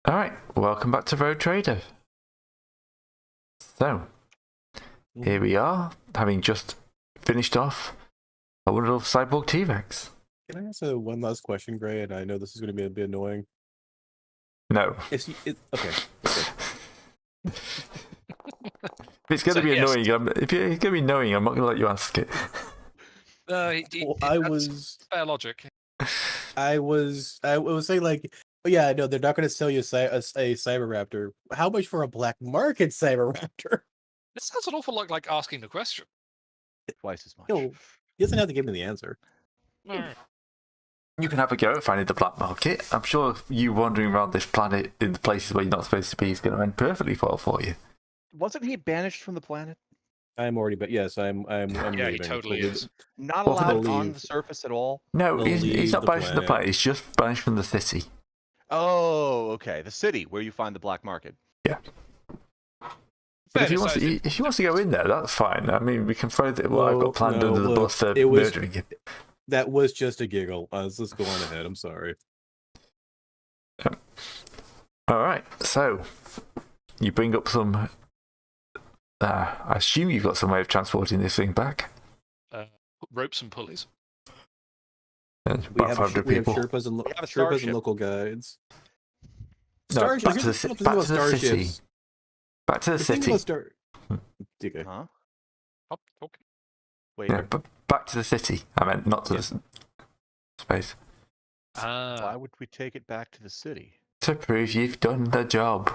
Alright, welcome back to Road Trader. So, here we are, having just finished off a little cyborg T-Rex. Can I ask one last question, Gray? And I know this is going to be a bit annoying. No. Okay. If it's going to be annoying, if you're going to be annoying, I'm not going to let you ask it. That's fair logic. I was saying like, oh yeah, no, they're not going to sell you a Cyberraptor. How much for a black market Cyberraptor? This sounds an awful lot like asking the question. Twice as much. No, he doesn't have to give me the answer. You can have a go at finding the black market. I'm sure you wandering around this planet in the places where you're not supposed to be is going to end perfectly well for you. Wasn't he banished from the planet? I'm already, but yes, I'm Yeah, leaving. he totally is. Not allowed on the surface at all? No, he's not banished from the planet. He's just banished from the city. Oh, okay. The city where you find the black market. Yeah. But if he wants to go in there, that's fine. I mean, we can throw what I've got planned under the bus for murdering him. That was just a giggle. Let's go on ahead. I'm sorry. All right. So you bring up some. I assume you've got some way of transporting this thing back. Ropes and pulleys. And We about have 500 people. Sherpas and local guides. No, back to the city. Back to the city. Okay. Huh? Okay. Wait. No, but back to the city. I meant not to the space. Why would we take it back to the city? To prove you've done the job.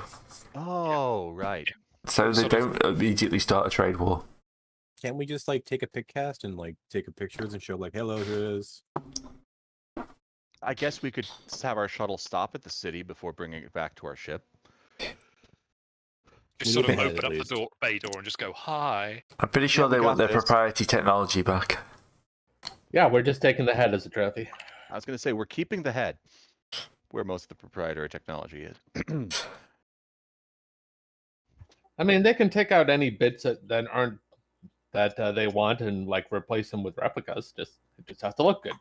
Oh, right. So they don't immediately start a trade war. Can't we just like take a pic cast and like take a pictures and show like, hello, here it is? I guess we could have our shuttle stop at the city before bringing it back to our ship. Just sort of open up the bay door and just go, hi. I'm pretty sure they want their proprietary technology back. Yeah, we're just taking the head as a trophy. I was going to say, we're keeping the head where most of the proprietary technology is. I mean, they can take out any bits that aren't that they want and like replace them with replicas. It just has to look good.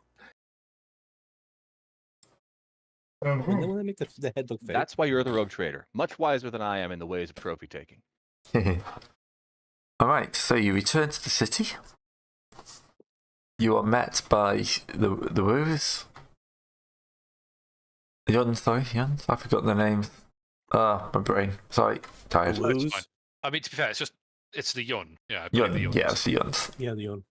And then we're gonna make the head look fake. That's why you're the rogue trader. Much wiser than I am in the ways of trophy taking. Alright, so you return to the city. You are met by the Woos. Yuns. I forgot their names. My brain. Sorry, tired. Fine. I mean, to be fair, it's the Yun. Yeah, Yun. Yeah, it's the Yuns. Yeah, the Yun.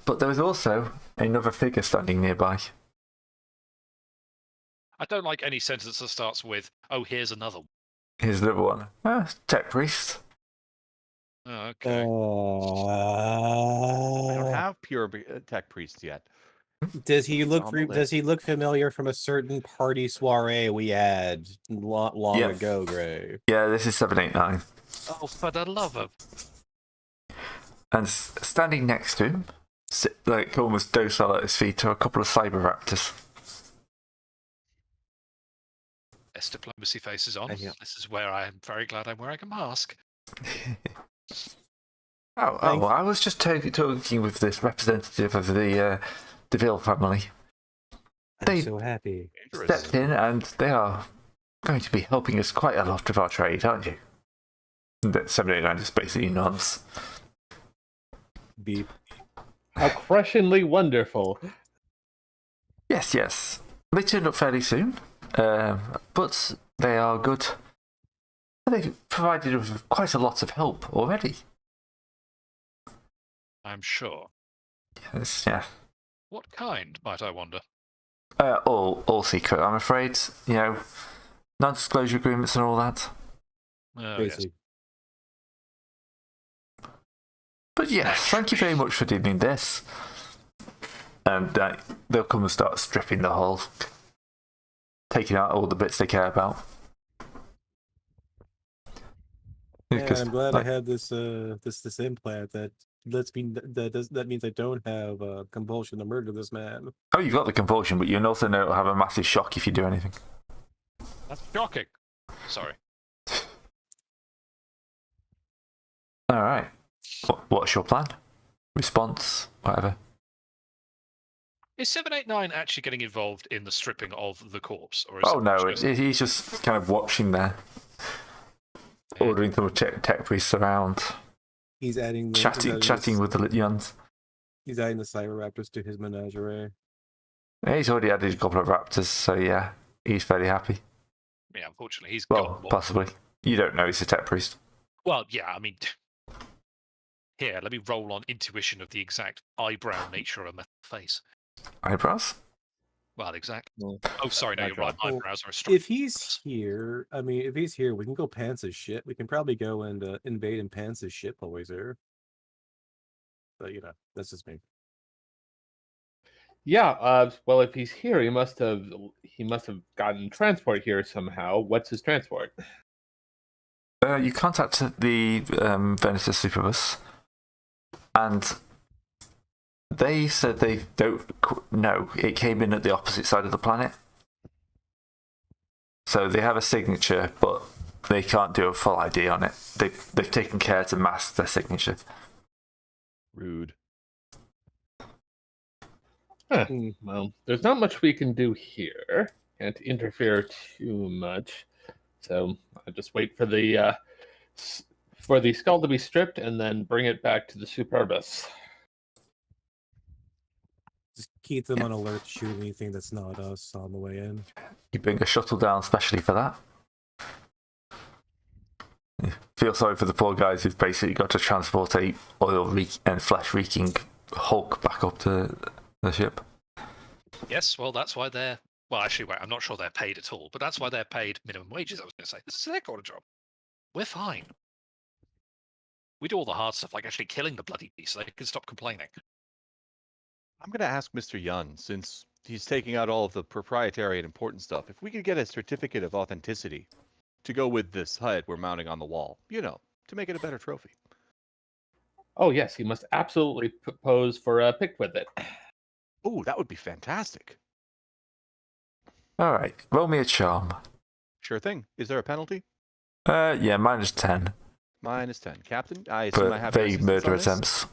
But there was also another figure standing nearby. I don't like any sentence that starts with, oh, here's another one. Here's another one. Tech priest. Oh, okay. I don't have pure tech priests yet. Does he look familiar from a certain party soiree we had long ago, Gray? Yeah, this is 789. Oh, for the love of... And standing next to him, like almost docile at his feet, are a couple of Cyberraptors. Best diplomacy faces on. Yeah. This is where I am very glad I'm wearing a mask. Well, I was just talking with this representative of the DeVille family. I'm so happy. Stepped in and they are going to be helping us quite a lot with our trade, aren't you? 789 just basically nods. Beep. How crushingly wonderful. Yes. They turned up fairly soon, but they are good. They've provided us with quite a lot of help already. I'm sure. Yes, yeah. What kind, might I wonder? All secret, I'm afraid. You know, non-disclosure agreements and all that. Oh, yes. But yes, thank you very much for doing this. And they'll come and start stripping the hull, taking out all the bits they care about. Yeah, I'm glad I had this implant that means I don't have compulsion to murder this man. Oh, you've got the compulsion, but you also know it'll have a massive shock if you do anything. That's shocking. Sorry. All right. What's your plan? Response? Whatever. Is 789 actually getting involved in the stripping of the corpse? Or is Oh no, just... he's just kind of watching there, ordering some tech priests around, He's adding the, chatting with the Lityans. He's adding the cyber raptors to his menagerie. Yeah, he's already added a couple of raptors, so yeah, he's very happy. Yeah, unfortunately, he's Well, got one. possibly. You don't know he's a tech priest. Well, yeah, I mean, here, let me roll on intuition of the exact eyebrow nature of a face. Eyebrows? Well, exactly. Oh, sorry, no, you're right. Well, Eyebrows are a strong. If he's here, I mean, if he's here, we can go pants his shit. We can probably go and invade and pants his shit while he's there. But that's just me. Yeah. Well, if he's here, he must have gotten transport here somehow. What's his transport? You contacted the Venice Superbus, and they said they don't know. It came in at the opposite side of the planet. So they have a signature, but they can't do a full ID on it. They've taken care to mask their signature. Rude. Huh. Well, there's not much we can do here. Can't interfere too much. So I'll just wait for the skull to be stripped and then bring it back to the Superbus. Just keep them on alert to shoot anything that's not us on the way in. You bring a shuttle down specially for that. You feel sorry for the poor guys who've basically got to transport a oil and flesh reeking Hulk back up to the ship. Yes, well, that's why they're... Well, actually, wait, I'm not sure they're paid at all, but that's why they're paid minimum wages, I was going to say. This is their kind of job. We're fine. We do all the hard stuff, like actually killing the bloody beast, so they can stop complaining. I'm going to ask Mr. Yun, since he's taking out all of the proprietary and important stuff, if we could get a certificate of authenticity to go with this HUD we're mounting on the wall, to make it a better trophy. Oh, yes, he must absolutely pose for a pic with it. Oh, that would be fantastic. All right, roll me a charm. Sure thing. Is there a penalty? Yeah, -10. -10. Captain, I assume I But have your vague assistance murder on this? attempts.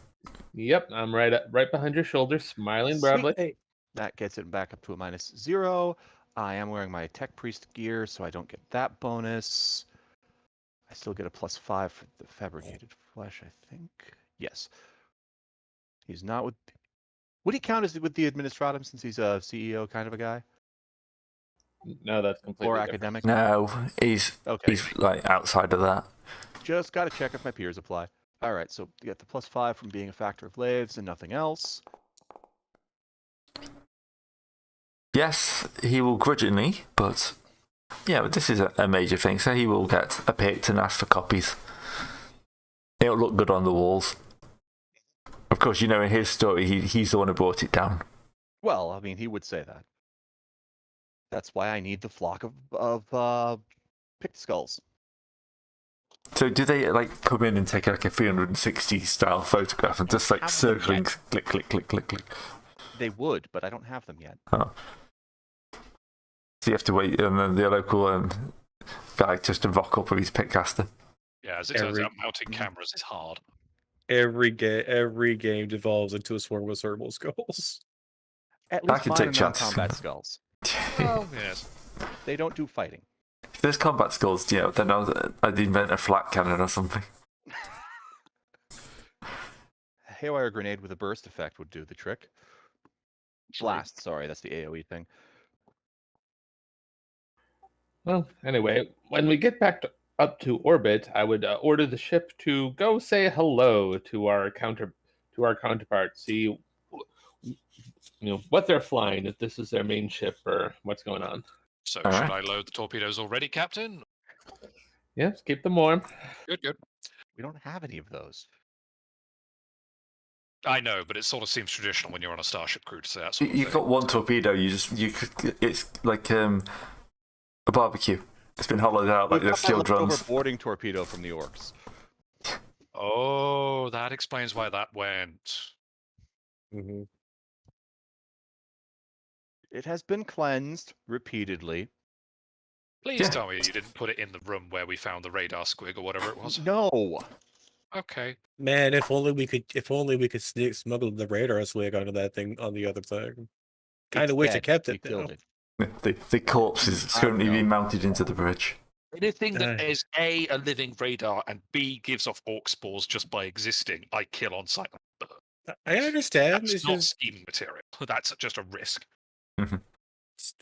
Yep, I'm right behind your shoulder, smiling broadly. Hey, That gets it back up to a -0. I am wearing my tech priest gear, so I don't get that bonus. I still get a +5 for the fabricated flesh, I think. Yes. He's not with... Would he count as with the administratum since he's a CEO kind of a guy? No, that's completely Or different. academic? No, he's Okay. he's like outside of that. Just got to check if my peers apply. All right, so you get the +5 from being a factor of lives and nothing else. Yes, he will grudgingly, but yeah, but this is a major thing, so he will get a picked and ask for copies. It'll look good on the walls. Of course, in his story, he's the one who brought it down. Well, I mean, he would say that. That's why I need the flock of picked skulls. So do they come in and take a 360 style photograph and just have them circling, yet. click, click, click, click, click? They would, but I don't have them yet. Oh. So you have to wait, and then the local guy just to rock up with his pickcaster. Yeah, as it turns out, mounting cameras is hard. every game devolves into a swarm of serval skulls. At I least can mine take are chances. non-combat skulls. Oh, yes. They don't do fighting. If there's combat skulls, then I'd invent a flat cannon or something. A haywire grenade with a burst effect would do the trick. Blast, sorry, that's the AoE thing. Well, anyway, when we get back up to orbit, I would order the ship to go say hello to our counterpart, see what they're flying, if this is their main ship or what's going on. So All should right. I load the torpedoes already, Captain? Yes, keep them warm. Good, good. We don't have any of those. I know, but it sort of seems traditional when you're on a starship crew to say that sort of You've thing. got one torpedo. It's like a barbecue. It's been hollowed out like We've the got steel that leftover drums. boarding torpedo from the orcs. Oh, that explains why that went. Mm-hmm. It has been cleansed repeatedly. Please Yeah. tell me you didn't put it in the room where we found the radar squig or whatever it was. No. Okay. Man, if only we could smuggle the radar swig onto that thing on the other thing. kind It's of wish I dead. kept We it. killed Now. it. The corpse is currently know. being mounted into the bridge. Anything that Aye. is A, a living radar, and B, gives off orc spores just by existing, I kill on sight. I understand. That's It's not just scheming material. That's just a risk.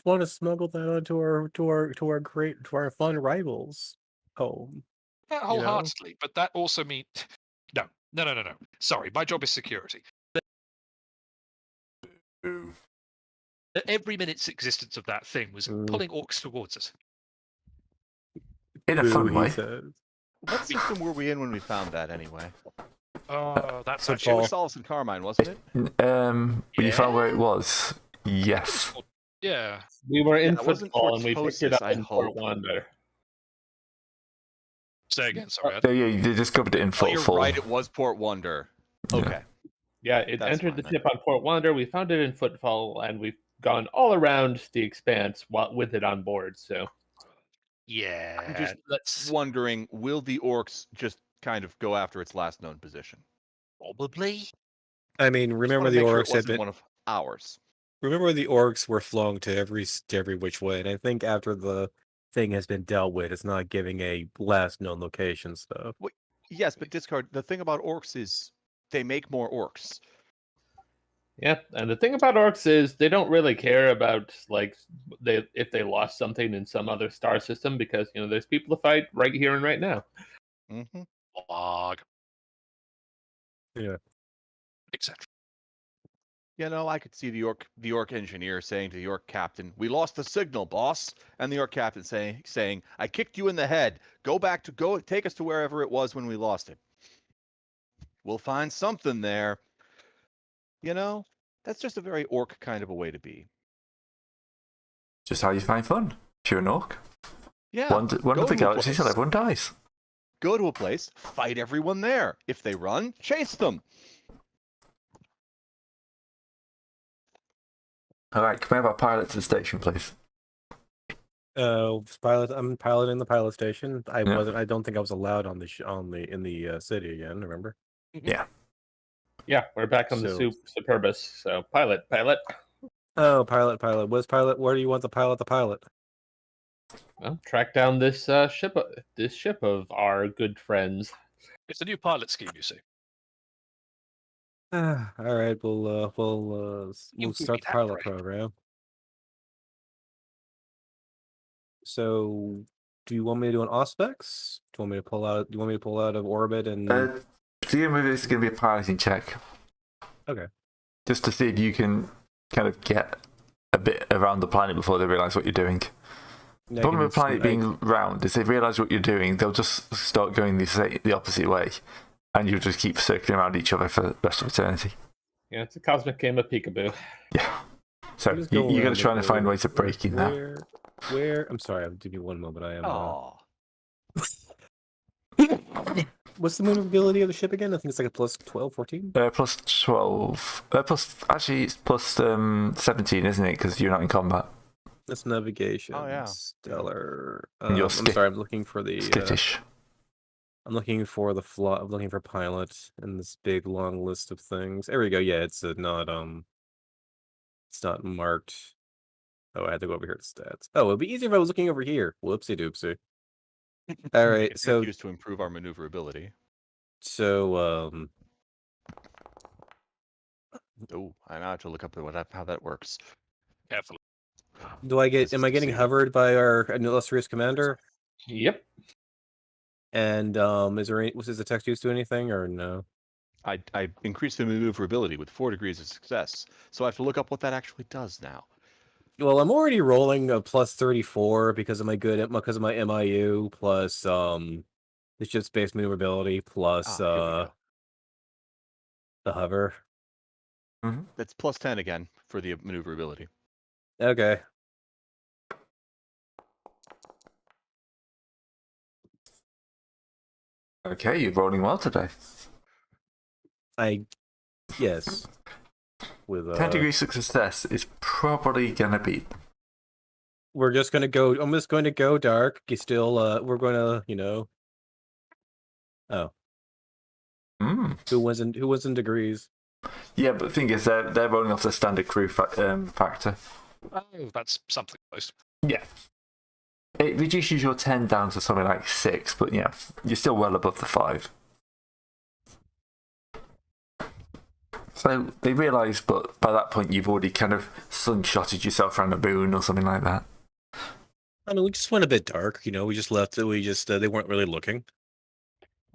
want to smuggle that onto our fun rivals home. Yeah, You know? wholeheartedly, but that also means no. Sorry, my job is security. Every minute's existence of that thing was pulling orcs towards us. In a Boo, fun he way. says. What system were we in when we found that anyway? Oh, that's Football. It actually was Solace and Carmine, wasn't it? When you found where it Yeah? was, yes. Yeah. We were in Yeah, it wasn't football Fort and we picked it Tosis, up I in Fort hope. Wander. Say again, sorry. Yeah, you discovered it in Oh, you're Footfall. right. It was Port Wonder. Yeah. Okay. Yeah, it That's entered fine the then. ship on Fort Wander. We found it in Footfall, and we've gone all around the expanse with it on board. So Yeah. I'm just Let's wondering, will the orcs just kind of go after its last known position? probably. I mean, Just remember wanna the make sure it orcs had wasn't been. one of ours. Remember the orcs were flung to every which way, and I think after the thing has been dealt with, it's not giving a last known location stuff. Yes, but discard. The thing about orcs is they make more orcs. yeah, and the thing about orcs is they don't really care about if they lost something in some other star system because there's people to fight right here and right now. Mm-hmm. Log. Yeah. Etc. I could see the orc engineer saying to the orc captain, "We lost the signal, boss," and the orc captain saying, "I kicked you in the head. Go take us to wherever it was when we lost it. We'll find something there." That's just a very orc kind of a way to be. Just how you find fun. If you're an orc. Yeah. One go of the to a galaxies till place. everyone dies. Go to a place, fight everyone there. If they run, chase them. Alright, can we have our pilot to the station, please? Pilot. I'm piloting the pilot station. I Yeah. wasn't. I don't think I was allowed on in the city again. Remember? Yeah. Yeah, we're back on the So- Superbus. So pilot. Oh, pilot. What's pilot? Where do you want the pilot? Well, track down this ship of our good friends. It's a new pilot scheme, you see. All right. We'll You start give the me that pilot break. program. So, do you want me to do an auspex? Do you want me to pull out? Do you want me to pull out of orbit and? To begin with, it's going to be a piloting check. Okay. Just to see if you can kind of get a bit around the planet before they realise what you're doing. The problem with the planet being round is they realise what you're doing, they'll just start going the opposite way. And you'll just keep circling around each other for the rest of eternity. Yeah, it's a cosmic game of peekaboo. Yeah. So Just you're go going around to try it. and find ways of breaking that. Where? I'm sorry. I'll give you one moment. I am. Oh. What's the maneuverability of the ship again? I think it's like a plus 12, 14? Plus 12. Actually, it's plus 17, isn't it? Because you're not in combat. That's navigation. Oh, yeah. Stellar. And you're I'm sorry. I'm looking for the. Skittish. I'm looking for the I'm looking for pilot in this big long list of things. There we go. Yeah, it's not marked. Oh, I had to go over here to stats. Oh, it'd be easier if I was looking over here. Whoopsie doopsie. All right, so used to improve our maneuverability. so Oh, I now have to look up how that works. Carefully. am I getting hovered by our illustrious commander? Yep. And is the text used to anything or no? I increased the maneuverability with 4 degrees of success, so I have to look up what that actually does now. Well, I'm already rolling a plus 34 because of my MIU plus it's just base maneuverability plus Here we go. the hover. Mm-hmm. That's plus 10 again for the maneuverability. Okay. Okay, you're rolling well today. Yes. With 10 degrees of success is probably going to beat. I'm just going to go dark. You still we're going to, Oh. Mm. Who was in degrees? Yeah, but the thing is, they're rolling off the standard crew factor. Oh, that's something close. Yeah. It reduces your 10 down to something like 6, but yeah, you're still well above the 5. So they realise, but by that point you've already kind of sunshotted yourself around a moon or something like that. I mean, we just went a bit dark, we just left it. We just, they weren't really looking.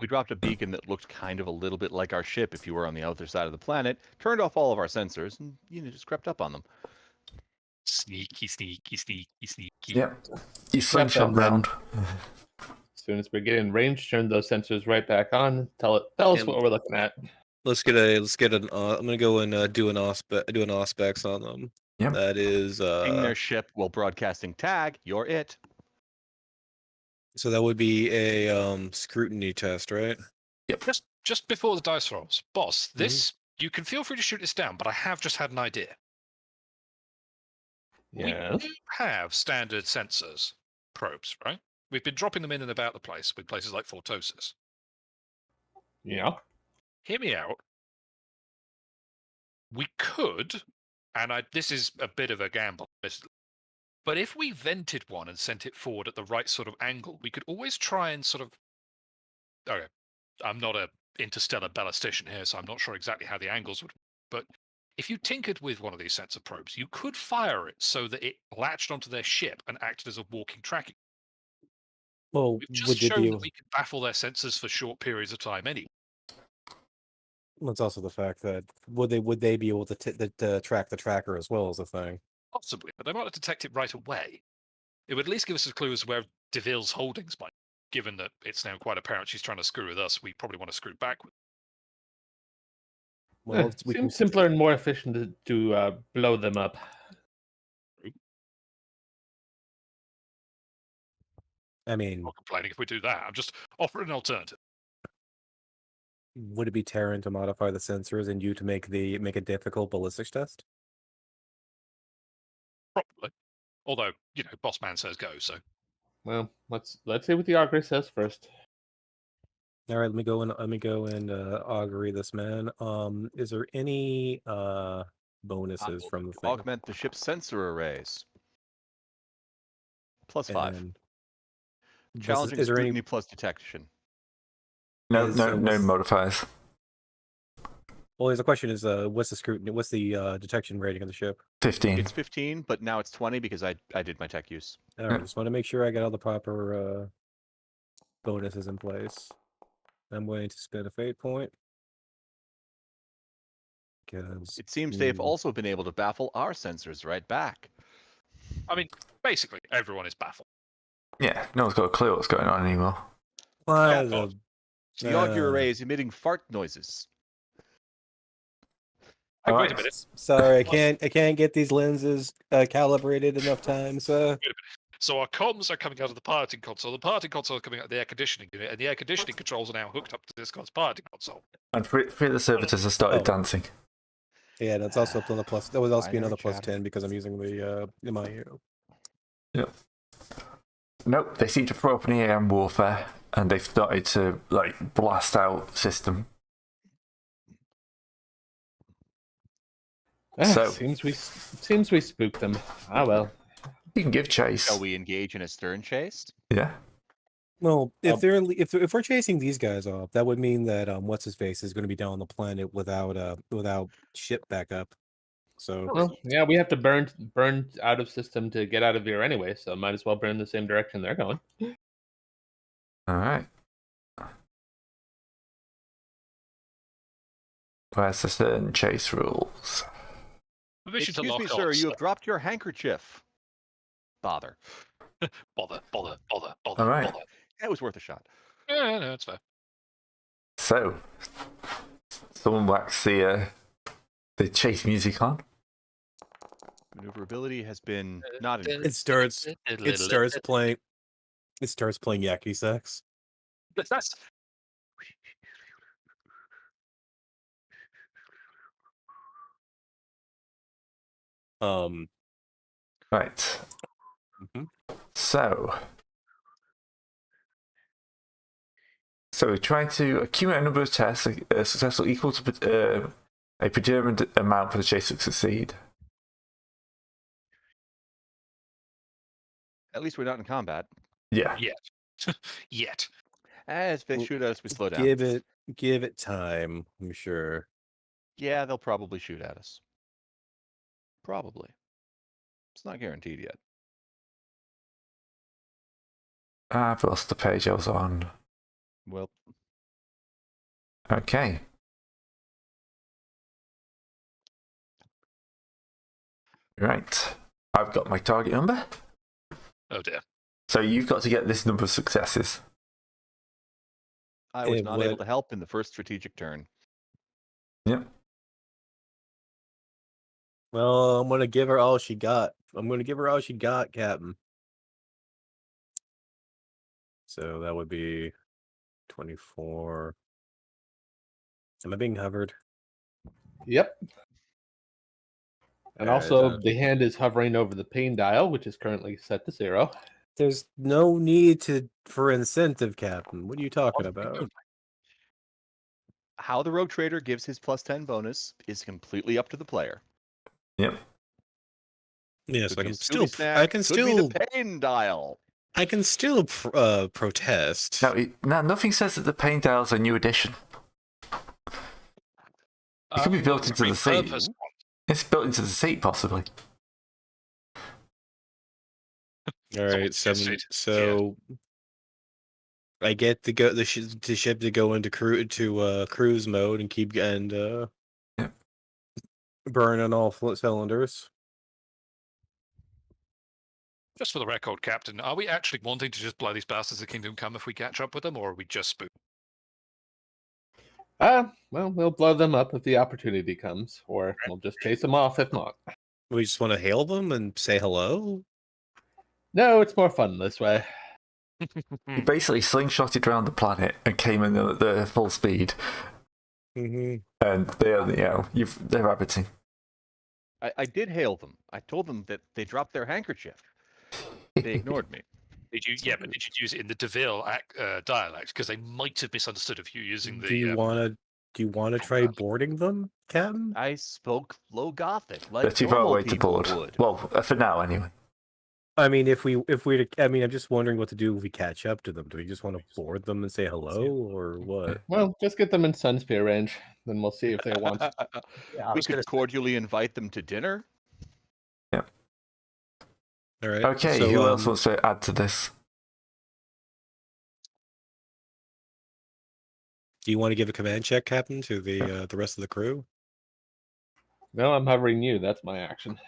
We dropped a beacon that looked kind of a little bit like our ship if you were on the other side of the planet, turned off all of our sensors, and just crept up on them. Sneaky. Yep. You slingshot round. As soon as we get in range, turn those sensors right back on. Tell us what we're looking at. Let's get an. I'm gonna go and do an auspex on them. Yep. That is Ping their ship while broadcasting tag. You're it. So that would be a scrutiny test, right? Yep. Just before the dice rolls, boss. This you can feel free to shoot this down, but I have just had an idea. Yeah. We do have standard sensors probes, right? We've been dropping them in and about the place with places like Fortosis. Yeah. Hear me out. We could, and this is a bit of a gamble, but if we vented one and sent it forward at the right sort of angle, we could always try and sort of. Okay, I'm not a interstellar ballistician here, so I'm not sure exactly how the angles would. But if you tinkered with one of these sensor probes, you could fire it so that it latched onto their ship and acted as a walking tracking. Well, We've just would you shown be that we could baffle their sensors for short periods of time anyway. Well, it's also the fact that would they be able to track the tracker as well as a thing? Possibly, but they might not detect it right away. It would at least give us a clue as to where DeVille's holdings might. Given that it's now quite apparent she's trying to screw with us, we probably want to screw back with. Well, we can Seems simpler and more efficient to blow them up. I mean, I'm not complaining if we do that. I'm just offering an alternative. would it be Terran to modify the sensors and you to make a difficult ballistics test? Probably. Although, boss man says go, so. Well, let's see what the augury says first. All right, let me go and augury this man. Is there any bonuses from the thing? Augment the ship's sensor arrays. +5. And Challenging is there scrutiny any plus detection. No modifiers. Well, the question is, what's the scrutiny? What's the detection rating of the ship? 15. It's 15, but now it's 20 because I did my tech use. All right, just want to make sure I got all the proper bonuses in place. I'm going to spend a fate point. Because It seems they've also been able to baffle our sensors right back. I mean, basically, everyone is baffled. Yeah, no one's got a clue what's going on anymore. Well, The augury array is emitting fart noises. Wait Alright. a minute. sorry, I can't get these lenses calibrated enough times. So our comms are coming out of the piloting console. The piloting console is coming out of the air conditioning unit, and the air conditioning controls are now hooked up to this guy's piloting console. And three of the servitors have started dancing. Yeah, that's also up on the plus. That would also be Binary another plus chatter. 10 because I'm using the MIU. Yep. Nope, they seem to throw up an EAM warfare, and they've started to blast out system. So- Seems we spooked them. Ah well. You can give chase. Shall we engage in a stern chase? Yeah. Well, if we're chasing these guys off, that would mean that what's his face is going to be down on the planet without ship backup. So Well, yeah, we have to burn out of system to get out of here anyway, so might as well burn the same direction they're going. All right. Where's the certain chase rules? Permission to Excuse lock me, on, sir, you have dropped your handkerchief. Bother. Bother. All right. Bother. It was worth a shot. Yeah, no, it's fair. So, someone whacks the chase music on. Maneuverability has been not increased. it starts playing Yaki Sex. That's Right. Mhm. So we're trying to accumulate a number of tests successful equal to A predetermined amount for the chase to succeed. At least we're not in combat. Yeah. Yet. As they Well, shoot at us, we slow down. Give it time. I'm sure. Yeah, they'll probably shoot at us. Probably. It's not guaranteed yet. I've lost the page I was on. Well, Okay. Right. I've got my target number. Oh dear. So you've got to get this number of successes. I was It not able would- to help in the first strategic turn. Yep. Well, I'm gonna give her all she got. Captain. So that would be 24. Am I being hovered? Yep. And Alright, also, the hand is hovering over the pain dial, which is currently set to 0. There's no need for incentive, Captain. What are you talking about? How the Rogue Trader gives his +10 bonus is completely up to the player. Yep. Yes, Could I be can a still. Scooby Snack, I can could be still. the pain dial. I can still protest. Now, nothing says that the pain dial's a new addition. It could be built into the seat. repurposed one. It's built into the seat, possibly. All right, suggested, so I get to go the ship to go into cruise mode and keep burning all cylinders. Just for the record, Captain, are we actually wanting to just blow these bastards of Kingdom Come if we catch up with them, or are we just spook? Well, we'll blow them up if the opportunity comes, or we'll just chase them off if not. We just want to hail them and say hello. No, it's more fun this way. You basically slingshotted around the planet and came in the full speed, Mm-hmm. and they're rabbiting. I did hail them. I told them that they dropped their handkerchief. They ignored me. Did you? Yeah, but did you use it in the Deville dialect? Because they might have misunderstood if you using the. Do you want to try boarding them, Captain? I spoke low Gothic, They're like too far normal away to people board. would. Well, for now, anyway. I mean, I'm just wondering what to do if we catch up to them. Do we just want to board them and say hello, or what? Well, just get them in Sunspear range, then we'll see if they want. We could cordially invite them to dinner. All right. Okay, so, who else wants to add to this? Do you want to give a command check, Captain, to the rest of the crew? No, I'm hovering you. That's my action.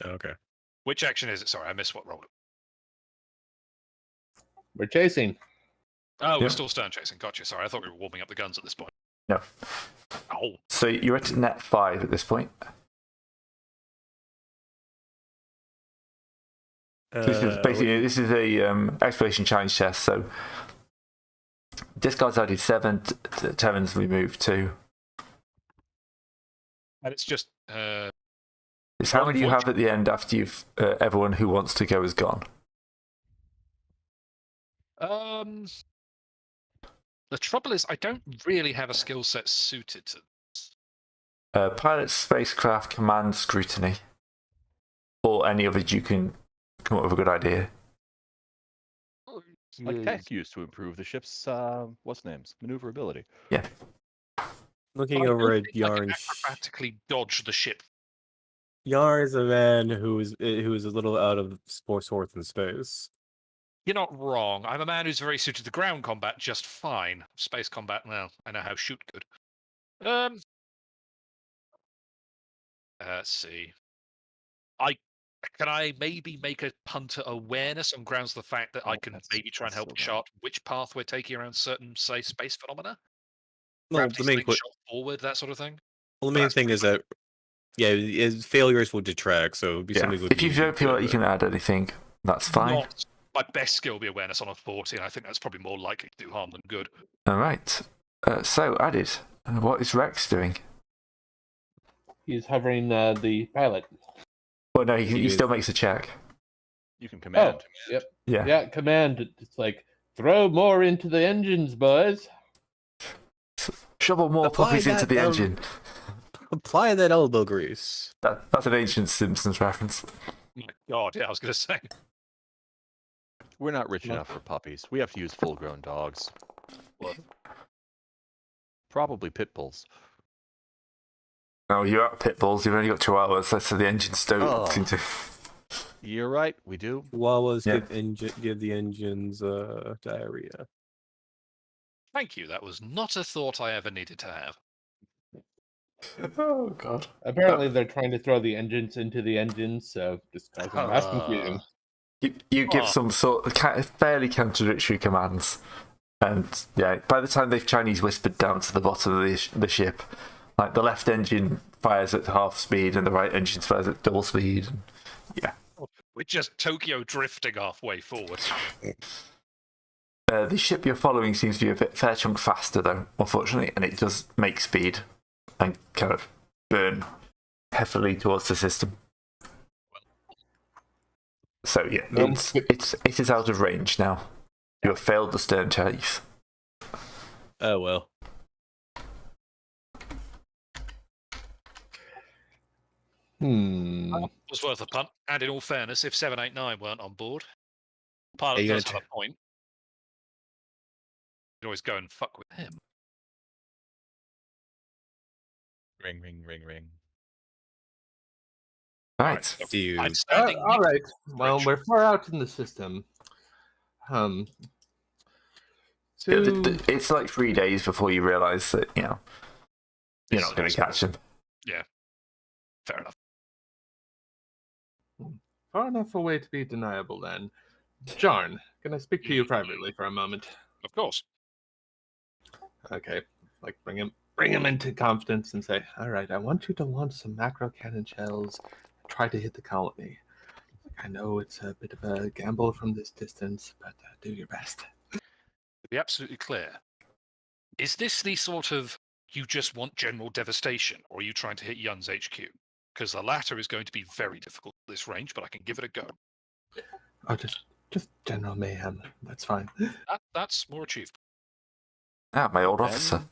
Okay. Which action is it? Sorry, I missed what roll. We're chasing. Oh, Yeah. we're still stern chasing. Gotcha. Sorry, I thought we were warming up the guns at this point. No. Oh, So you're at net 5 at this point. This is basically this is a exploration challenge test. So this guy's added 7, Tevin's removed 2. and it's just. It's how many you have at the end after you've everyone who wants to go is gone. The trouble is, I don't really have a skill set suited to this. Pilot, spacecraft, command, scrutiny, or any of it you can come up with a good idea. Like tech used to improve the ship's maneuverability. Yeah. Looking I over don't at think I can Yarn. acrobatically dodge the ship. Yarn is a man who is a little out of sports horse in space. You're not wrong. I'm a man who's very suited to ground combat just fine. Space combat, well, I know how shoot good. Let's see. Can I maybe make a punter awareness on grounds of the fact that I can maybe try and help so chart which path we're taking around certain, say, space phenomena? Well, Perhaps the main shot forward, that sort of thing. That's thing is that failures will detract. So it'd be Yeah. something. If you don't feel like you can add anything, that's fine. Not my best skill will be awareness on a 40, and I think that's probably more likely to do harm than good. All right. So added. What is Rex doing? He's hovering the pilot. Well, no, he still makes a check. You can command. Yep. Yeah. Yeah, command. It's like, throw more into the engines, boys. Shovel more Apply puppies into that the down- engine. Apply that elbow grease. That's an ancient Simpsons reference. My God, yeah, I was going to say. We're not rich enough for puppies. We have to use full-grown dogs. What? Probably pit bulls. No, you're at pit bulls. You've only got 2 hours, so the engines don't seem to. You're right, we do. Chihuahuas Yeah. give the engines diarrhea. Thank you. That was not a thought I ever needed to have. Oh God. Apparently, they're trying to throw the engines into the engines, so just causing mass confusion. You give some sort of fairly contradictory commands, and yeah, by the time they've Chinese whispered down to the bottom of the ship, like the left engine fires at half speed and the right engine fires at double speed. And, yeah, We're just Tokyo drifting halfway forward. the ship you're following seems to be a fair chunk faster though, unfortunately, and it does make speed and kind of burn heavily towards the system. So yeah, it is out of range now. You have failed the stern chase. Oh well. Hmm. Was worth a punt. And in all fairness, if 789 weren't on board, pilot does have a point. You can always go and fuck with him. Ring, ring, ring, ring. Right. Dude. Outstanding. All right. Well, Rich. we're far out in the system. Yeah, So it's like 3 days before you realise that, you're not going to catch him. Fair enough. far enough away to be deniable. Then, Jarn, can I speak to you privately for a moment? Of course. Okay, like bring him into confidence and say, all right, I want you to launch some macro cannon shells and try to hit the colony. I know it's a bit of a gamble from this distance, but do your best. To be absolutely clear, is this the sort of you just want general devastation, or are you trying to hit Yun's HQ? Because the latter is going to be very difficult at this range, but I can give it a go. Oh, just general mayhem. That's fine. That's more achievable. Ah, my old Then officer.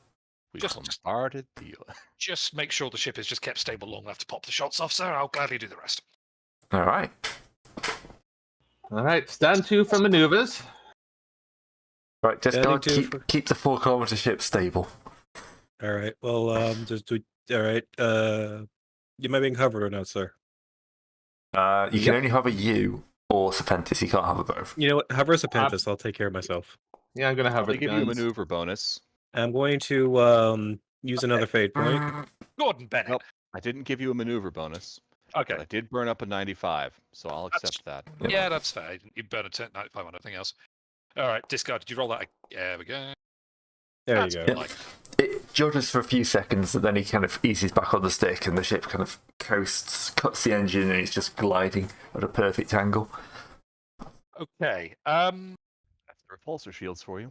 We Just- bombarded the. Just make sure the ship is just kept stable long enough to pop the shots off, sir. I'll gladly do the rest. All right. All right, stand to for maneuvers. Right, just go and Standing to keep the 4-kilometer ship stable. All right. Well, just do. All right. You might be covered or not, sir? You can only hover you or Serpentis. You can't hover both. You know what? Hover as a Pentis. I'll take care of myself. Yeah, I'm gonna have They it. give you a maneuver bonus. I'm going to use another fate point. Gordon Bennett. Nope. I didn't give you a maneuver bonus. Okay. But I did burn up a 95, so I'll accept that. Yeah, that's fair. You burn a 95 on anything else. All right, discard. Did you roll that? There we go. There That's you go. like- It judders for a few seconds, and then he kind of eases back on the stick, and the ship kind of coasts, cuts the engine, and it's just gliding at a perfect angle. Okay. That's the repulsor shields for you.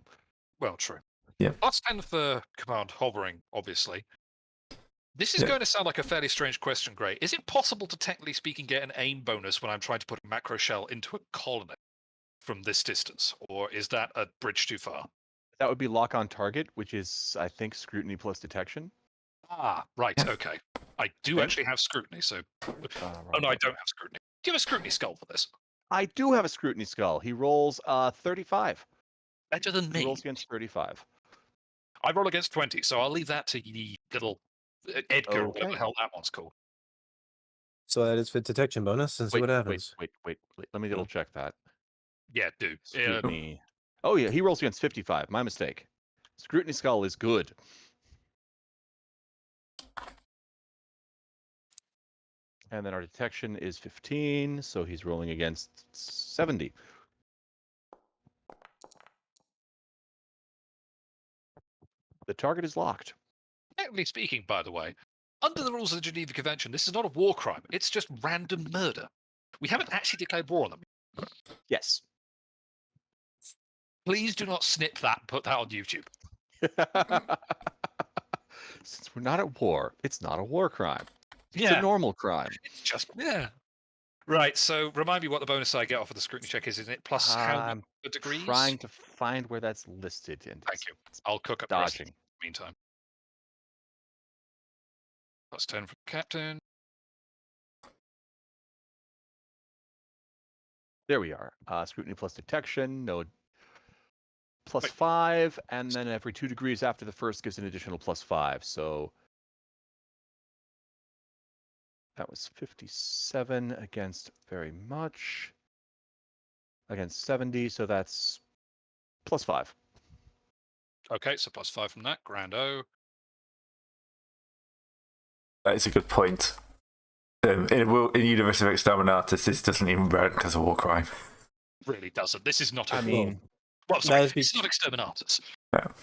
Well, true. Yeah. I'll stand for command hovering, obviously. This is Yeah. going to sound like a fairly strange question, Gray. Is it possible to, technically speaking, get an aim bonus when I'm trying to put a macro shell into a colony from this distance? Or is that a bridge too far? That would be lock on target, which is, I think, scrutiny plus detection. Ah, right, Yeah. okay. I do Okay. actually have scrutiny, so... Oh, Wrong no, I button. don't have scrutiny. Do you have a scrutiny skull for this? I do have a scrutiny skull. He rolls 35. Better than He me. rolls against 35. I roll against 20, so I'll leave that to the little Edgar, or whatever Okay. the hell that one's called. So that is for detection bonus, and see what happens. Wait. Let me double check that. Yeah, do. Scrutiny. Oh yeah, he rolls against 55. My mistake. Scrutiny skull is good. And then our detection is 15, so he's rolling against 70. The target is locked. Technically speaking, by the way, under the rules of the Geneva Convention, this is not a war crime. It's just random murder. We haven't actually declared war on them. Yes. Please do not snip that and put that on YouTube. Since we're not at war, it's not a war crime. It's Yeah, a normal crime. it's just, yeah. Right, so remind me what the bonus I get off of the scrutiny check is, isn't it? Plus how I'm many degrees? trying to find where that's listed. And Thank it's you. I'll cook up the rest in dodging. the meantime. Plus 10 from Captain. There we are. Scrutiny plus detection, no plus Wait. 5, and then every 2 degrees after the first gives an additional plus 5. So that was 57 against very much. Against 70, so that's plus 5. Okay, so plus 5 from that. Grand O. That is a good point. In Universe of Exterminatus, this doesn't even rank as a war crime. Really doesn't. This is not a I mean, well, sorry, that is it's not Exterminatus.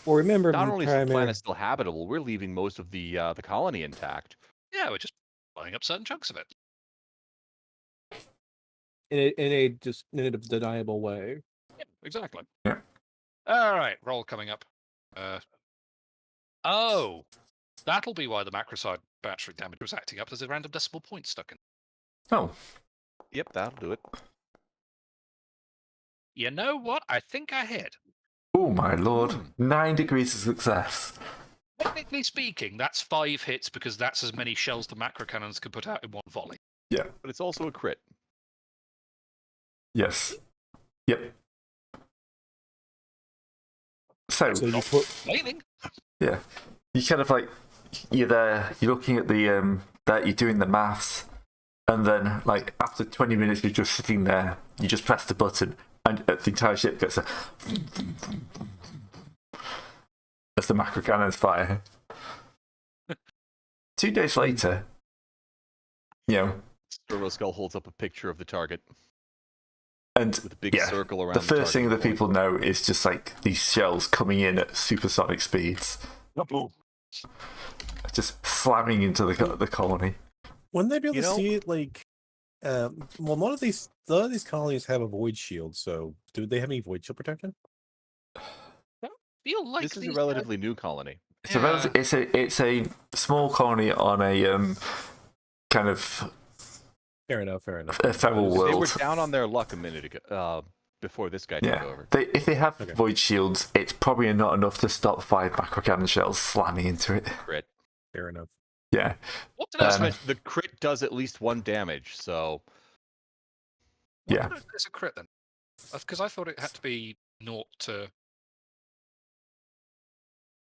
Well, remember, not only is the primary, planet still habitable, we're leaving most of the colony intact. Yeah, we're just blowing up certain chunks of it. in a deniable way. Yeah, exactly. Yeah. All right, roll coming up. Oh, that'll be why the macroside battery damage was acting up. There's a random decimal point stuck in. Oh, Yep, that'll do it. You know what? I think I hit. oh my lord. 9 degrees of success. Technically speaking, that's 5 hits because that's as many shells the macro cannons can put out in one volley. Yeah. But it's also a crit. Yes. Yep. So So you put Flailing. yeah, you kind of like you're there, you're looking at the that you're doing the maths, and then like after 20 minutes you're just sitting there, you just press the button, and the entire ship gets a as the macro cannons fire. 2 days later, you know, Servo Skull holds up a picture of the target and with a big yeah, circle around the first thing that target point. people know is just like these shells coming in at supersonic speeds, just slamming into the colony. wouldn't they be able You to know- see it like? Well, a lot of these colonies have a void shield. So, do they have any void shield protection? Feel like This is a these relatively new colony. It's it's a small colony on a kind of Fair enough. a feral They were world. down on their luck a minute ago, before this guy took Yeah, over. if they have Okay. void shields, it's probably not enough to stop 5 macro cannon shells slamming into it. Crit. Fair enough. Yeah, What did I Um, say? The crit does at least 1 damage, so yeah. It's a crit then. Because I thought it had to be 0 to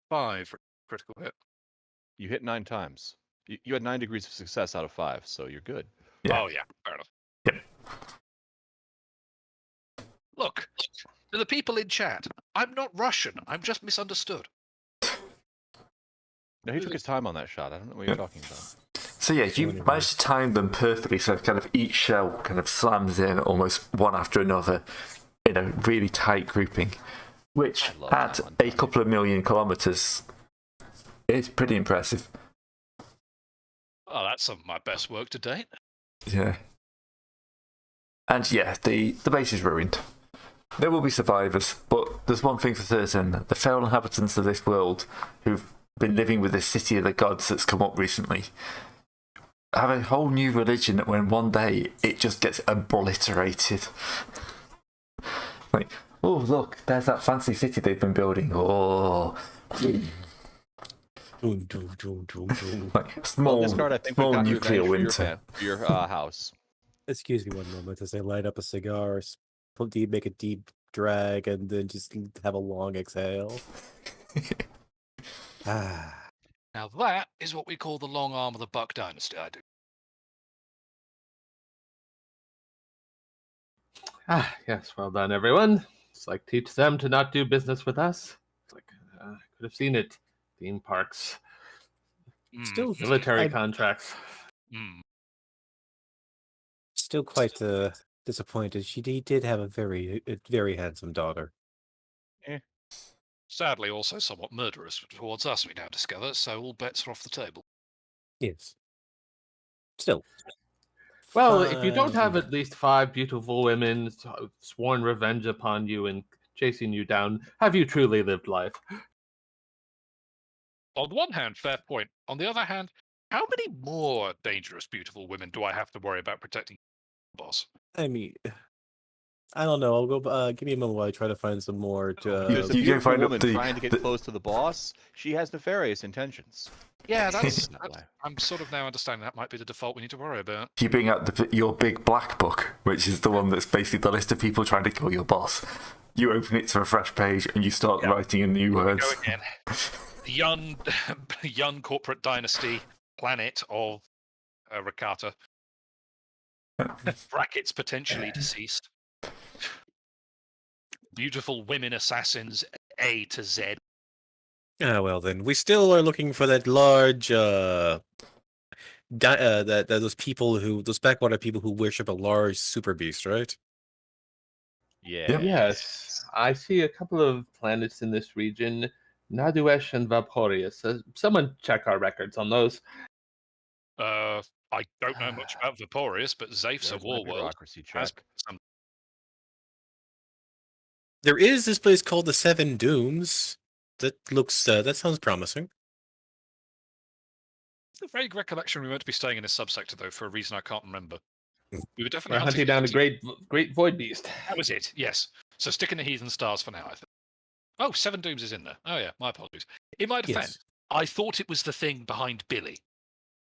5 for critical hit. you hit 9 times. You had 9 degrees of success out of 5, so you're good. Yeah. Oh yeah, fair enough. Yep. Look, to the people in chat, I'm not Russian. I'm just misunderstood. No, he took his time on that shot. I don't know what you're talking about. So yeah, if you Anyway. manage to time them perfectly, so kind of each shell kind of slams in almost one after another in a really tight grouping, which I love at that one a timing. couple of million kilometers is pretty impressive. Oh, that's some of my best work to date. Yeah. And yeah, the base is ruined. There will be survivors, but there's one thing for certain: the feral inhabitants of this world who've been living with this city of the gods that's come up recently have a whole new religion when one day it just gets obliterated. Like, oh look, there's that fancy city they've been building. Oh, like small, Well, discard, I think small we've got nuclear revenge for winter. your house. Excuse me one moment as I light up a cigar, make a deep drag, and then just have a long exhale. Ah, Now that is what we call the long arm of the Buck Dynasty. I do. Yes, well done, everyone. It's like teach them to not do business with us. It's like I could have seen it. Theme parks, still, military I- contracts. still quite disappointed. She did have a very handsome daughter. Sadly, also somewhat murderous towards us, we now discover, so all bets are off the table. Yes. Still. Well, if you don't have fine. at least 5 beautiful women sworn revenge upon you and chasing you down, have you truly lived life? On the one hand, fair point. On the other hand, how many more dangerous, beautiful women do I have to worry about protecting, boss? I mean, I don't know. I'll go. Give me a moment while I try to find some more. There's a you can beautiful find out woman the- trying to get the- close to the boss. She has nefarious intentions. Yeah, that's. That way. I'm sort of now understanding that might be the default we need to worry about. You bring out your big black book, which is the one that's basically the list of people trying to kill your boss. You open it to a fresh page and you start writing in new words. Go again. The young corporate dynasty planet of Rakata. Brackets potentially deceased. Beautiful women assassins A to Z. Ah, well then, we still are looking for that large, those backwater people who worship a large super beast, right? Yeah. Yes, I see a couple of planets in this region, Naduesh and Vaporius. Someone check our records on those. I don't know much about Vaporius, but Zafe's a There's my war world. bureaucracy Has check. some. There is this place called the Seven Dooms. That sounds promising. It's a vague recollection we were meant to be staying in this subsector, though, for a reason I can't remember. We were We're definitely hunting down a great void beast. That was it, yes. So sticking the Heathen Stars for now, I think. Oh, Seven Dooms is in there. Oh, yeah, my apologies. In my defense, I thought it was the thing behind Billy.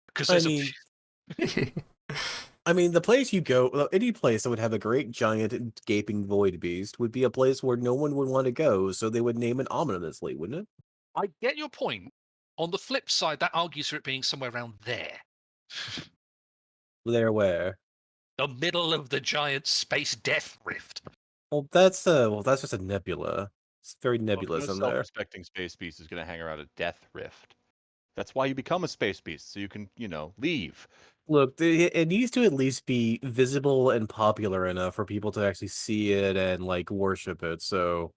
Because I mean, the place you go, any place that would have a great giant gaping void beast would be a place where no one would want to go, so they would name it ominously, wouldn't it? I get your point. On the flip side, that argues for it being somewhere around there. There where? The middle of the giant space death rift. Well, that's just a nebula. It's very nebulous No in there. self-respecting space beast is going to hang around a death rift. That's why you become a space beast, so you can, leave. Look, it needs to at least be visible and popular enough for people to actually see it and like worship it. So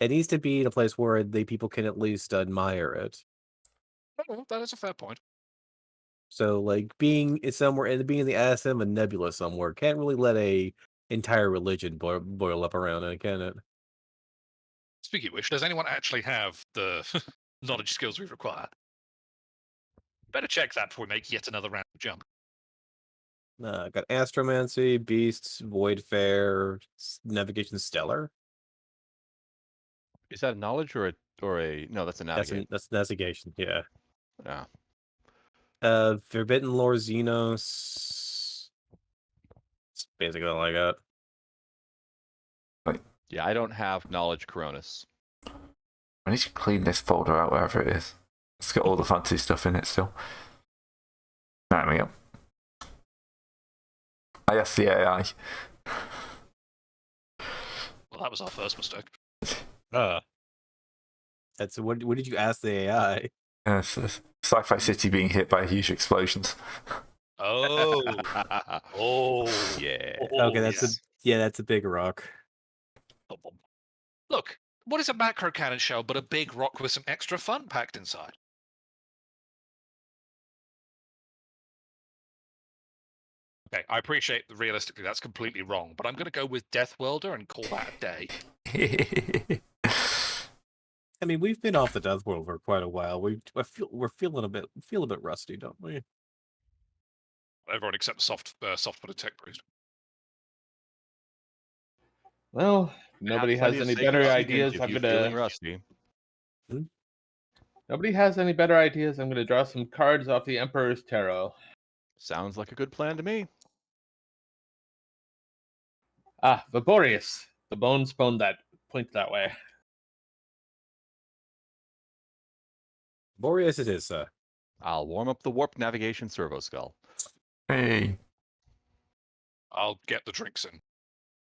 it needs to be in a place where people can at least admire it. Oh, that is a fair point. So like being in the atom of a nebula somewhere can't really let a entire religion boil up around it, can it? Speaking of which, does anyone actually have the knowledge skills we require? Better check that before we make yet another round jump. Got astromancy, beasts, void fair, navigation, stellar. Is that a knowledge or a no? That's a navigate. That's navigation. Yeah. Yeah. Forbidden lore, Xenos. That's basically all I got. Yeah, I don't have knowledge Coronis. I need to clean this folder out wherever it is. It's got all the fancy stuff in it still. There we go. I asked the AI. Well, that was our first mistake. That's what did you ask the AI? Sci-fi city being hit by huge explosions. Oh. Yeah. Okay, that's a big rock. Look, what is a macro cannon shell but a big rock with some extra fun packed inside? Okay, I appreciate that realistically that's completely wrong, but I'm going to go with Death Welder and call that a day. I mean, we've been off the Death World for quite a while. We're feeling a bit rusty, don't we? Everyone except soft-footed tech priest. Well, nobody has any better ideas. I'm feeling rusty. Nobody has any better ideas. I'm gonna draw some cards off the Emperor's Tarot. Sounds like a good plan to me. Ah, Vaporius. The bones point that way. Boreas it is, sir. I'll warm up the warp navigation servo skull. Hey. I'll get the drinks in.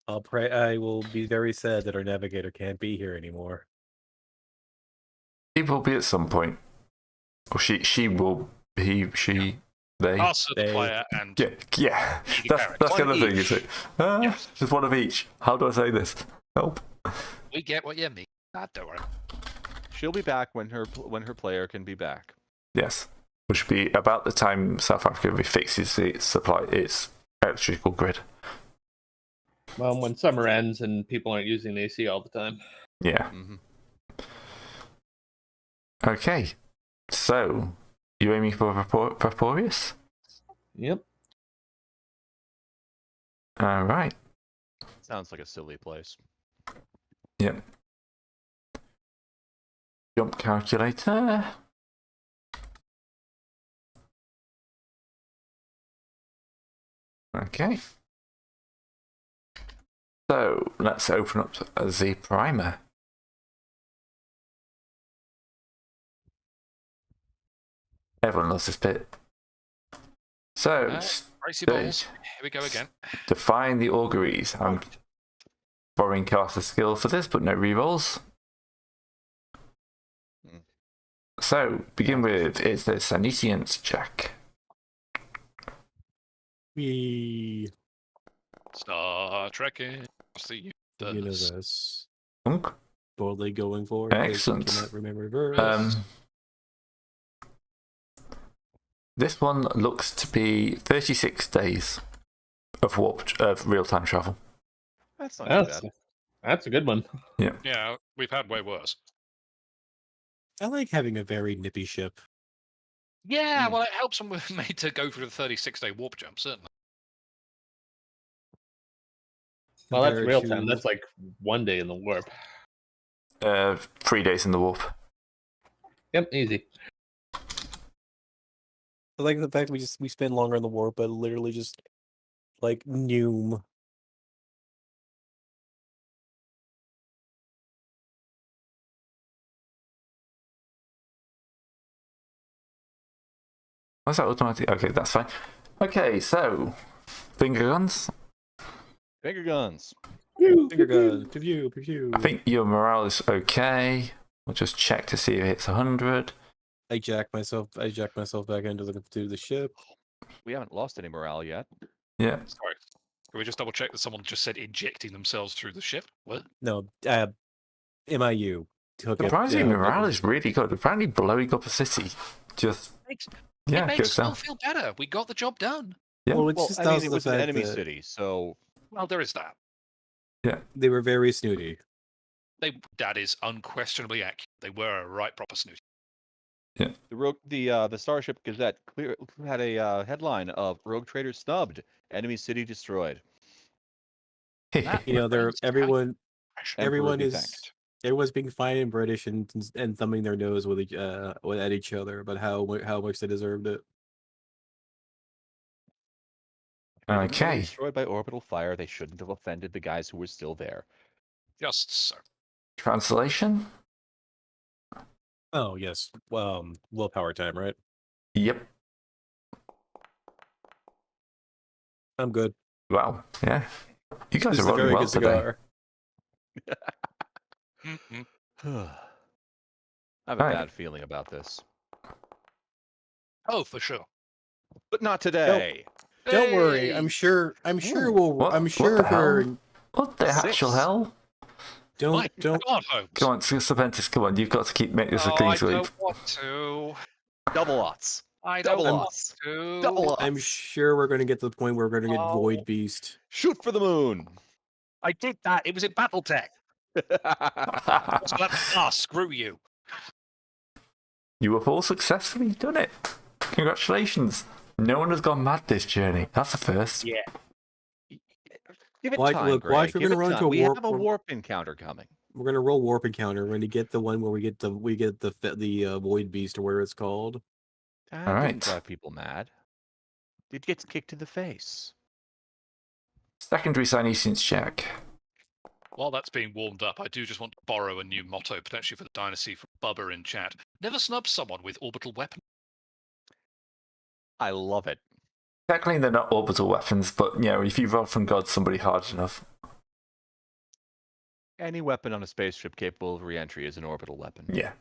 I will be very sad that our navigator can't be here anymore. He will be at some point. Or she will. He, she, they. Us, the They. player, and Yeah. Eager That's Carrot. the One other thing, each. is it? Yes. Just one of each. How do I say this? Help. we get what you mean. Don't worry. She'll be back when her player can be back. Yes. Which would be about the time South Africa fixes its electrical grid. Well, when summer ends and people aren't using the AC all the time. Yeah. Mm-hmm. Okay. So, you aiming for Vaporius? Yep. All right. Sounds like a silly place. Yep. Jump calculator. Okay. So let's open up the primer. Everyone loves this bit. So, Racy balls. Here we go again. define the auguries. I'm borrowing caster skill for this, but no rerolls. So, begin with is the Sanitians check. We Star trekking across the universe. Hunk. Boldly going forward. 'Cause Excellent. I cannot remember reverse. This one looks to be 36 days of real-time travel. That's not too That's, bad. that's a good one. Yeah, we've had way worse. I like having a very nippy ship. Yeah, well, it helps when we're made to go through the 36-day warp jump, certainly. Well, that's Compared real to- time. That's like 1 day in the warp. 3 days in the warp. Yep, easy. I like the fact we spend longer in the warp, but literally just like Noom. Was that automatic? Okay, that's fine. Okay, so finger guns. Finger guns. Finger gun. Pew. I think your morale is okay. We'll just check to see if it's 100. I jack myself back into the ship. We haven't lost any morale yet. Yeah. Sorry. Can we just double check that someone just said injecting themselves through the ship? What? No, MIU. Surprisingly, morale is really good. Apparently, blowing up a city just It yeah makes goes us all down. feel better. We got the job done. Yeah. Well, it Well, just I mean, tells it the was an fact enemy that city, so Well, there is that. they were very snooty. That is unquestionably accurate. They were a right proper snooty. the Starship Gazette had a headline of Rogue Trader snubbed, enemy city destroyed. That You know, refrains everyone Emperor be is thanked. everyone's being fine and British and thumbing their nose with at each other about how much they deserved it. If they didn't want to be Okay. destroyed by orbital fire, they shouldn't have offended the guys who were still there. Just so. Translation. Oh yes, willpower time, right? Yep. I'm good. Wow. Yeah. You guys This are is a rolling very well good today. cigar. Mhm. I have a Right. bad feeling about this. Oh, for sure. But not today. Don't worry. I'm Hey! sure. Ooh, What- I'm what sure the her. hell? What the actual 6. hell? My Don't. God, Holmes. Come on, Serpentis, come on. You've got to make this a Oh, clean I sweep. don't want to. Double odds. I Double don't want odds. to. Double odds. I'm sure we're going to get to the point where we're going to get Oh. Void Beast. Shoot for the moon. I did that. It was in BattleTech. Screw you. You have all successfully done it. Congratulations. No one has gone mad this journey. That's a first. Yeah. Give it Like, time, look, Greg. watch, we're Give gonna it run time. into a We warp- have a warp encounter coming. We're going to roll Warp Encounter. We're going to get the one where we get the Void Beast or whatever it's called. That All didn't right. drive people mad. It gets kicked in the face. Secondary Sinesians check. While that's being warmed up, I do just want to borrow a new motto, potentially for the dynasty, from Bubba in chat. Never snub someone with orbital weapon. I love it. Technically, they're not orbital weapons, but you know, if you roll from God somebody hard enough. Any weapon on a spaceship capable of re-entry is an orbital weapon. Yeah.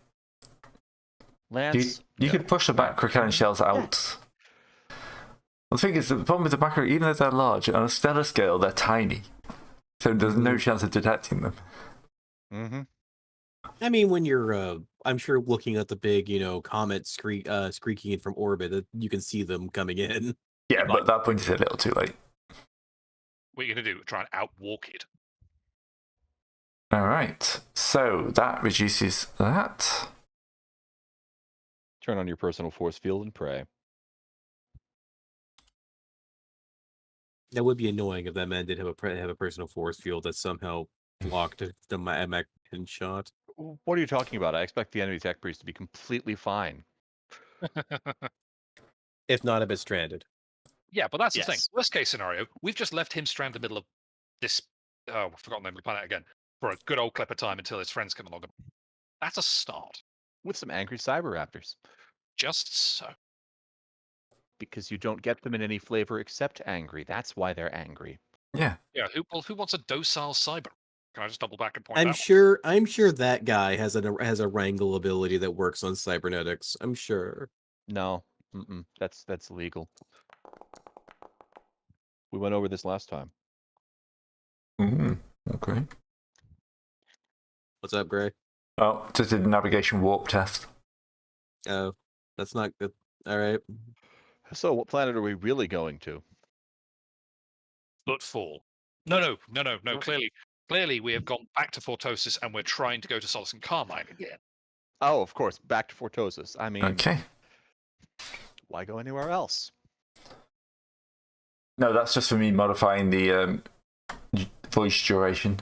Lance, You no. could push the back cannon shells out. The thing is, the problem with the back, even though they're large, on a stellar scale, they're tiny. So there's no chance of detecting them. Mm-hmm. I mean, when you're, I'm sure looking at the big, comet screaking in from orbit, you can see them coming in. Yeah, but at that point it's a little too late. What are you going to do? Try and outwalk it? Alright, so that reduces that. Turn on your personal force field and pray. That would be annoying if that man did have a personal force field that somehow blocked the Mac shot. What are you talking about? I expect the enemy tech priest to be completely fine. If not a bit stranded. Yeah, but that's the thing. Yes. Worst case scenario, we've just left him stranded in the middle of this. Oh, I've forgotten the name of the planet again. For a good old clip of time until his friends come along. That's a start. With some angry cyber raptors. Just so. Because you don't get them in any flavor except angry. That's why they're angry. Yeah. Yeah, who wants a docile cyber? Can I just double back and point I'm out? sure that guy has a wrangle ability that works on cybernetics. I'm sure. No. That's illegal. We went over this last time. Okay. What's up, Gray? Oh, just did a navigation warp test. Oh, that's not good. All right. So what planet are we really going to? Footfall. No. Clearly, we have gone back to Fortosis and we're trying to go to Solace and Carmine again. Oh, of course, back to Fortosis. I mean, Okay. why go anywhere else? No, that's just for me modifying the voice duration.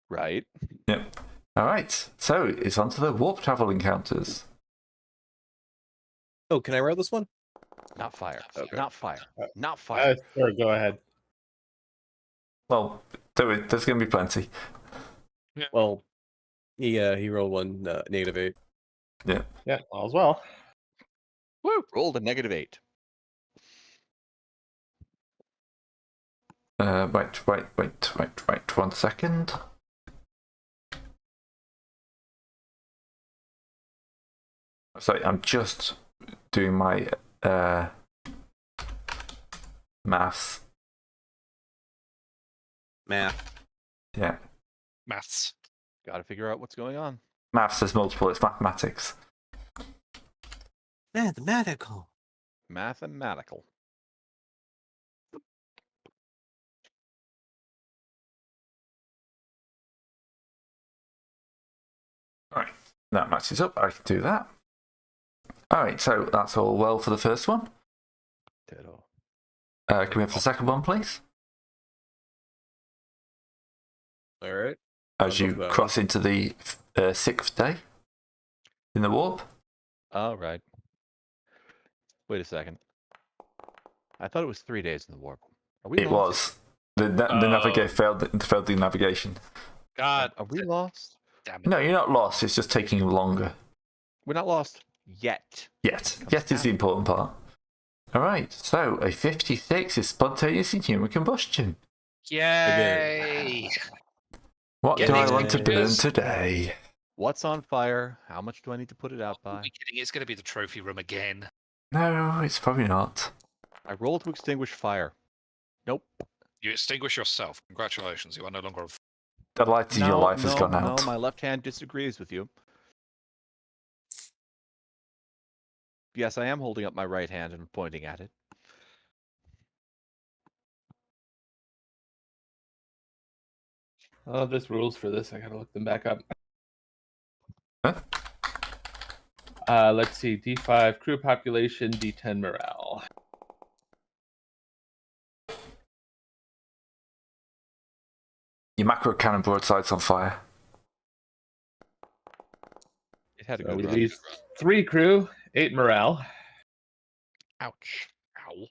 Right. Yep. All right. So it's on to the warp travel encounters. Oh, can I roll this one? Not fire. Okay. Not fire. Not fire. Sure, go ahead. Well, there's going to be plenty. Well, he rolled one -8. Yeah, all's well. Woo! Rolled a -8. Wait. 1 second. Sorry, I'm just doing my maths. Math. Yeah. Maths. Got to figure out what's going on. Maths is multiple, it's mathematics. Mathematical. Mathematical. Alright, that matches up, I can do that. Alright, so that's all well for the first one. Ditto. Can we have the second one, please? All right. As I'll you go for that cross into the 6th day in the warp. All right. Wait a second. I thought it was 3 days in the warp. Are we It lost? was. The navigator failed the navigation. God Are we lost? damn it. No, you're not lost, it's just taking longer. We're not lost yet. Yet is the important part. Alright, so a 56 is spontaneous inhuman combustion. Yay! What Yeah, do I these want to burn pictures. today? What's on fire? How much do I need to put it out Are by? we kidding? It's going to be the trophy room again. No, it's probably not. I roll to extinguish fire. Nope. You extinguish yourself. Congratulations. You are no longer. The light in your life has gone out. No, my left hand disagrees with you. Yes, I am holding up my right hand and pointing at it. Oh, there's rules for this. I gotta look them back up. Huh? Let's see. D5 crew population, D10 morale. Your macro cannon broadside's on fire. It had a So good we run. leave 3 crew, 8 morale. Ouch. Ow.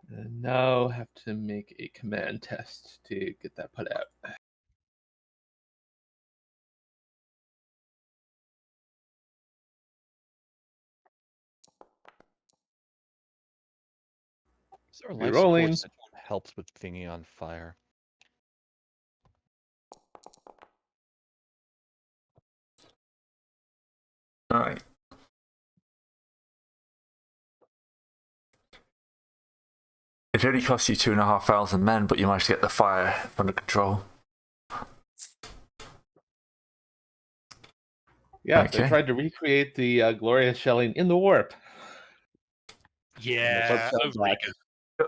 And now have to make a command test to get that put out. Is there a life Rerolling. support that helps with thingy on fire? Alright. It only cost you 2,500 men, but you managed to get the fire under control. Yeah, Okay. they tried to recreate the glorious shelling in the warp. Yeah. Sounds over like- again.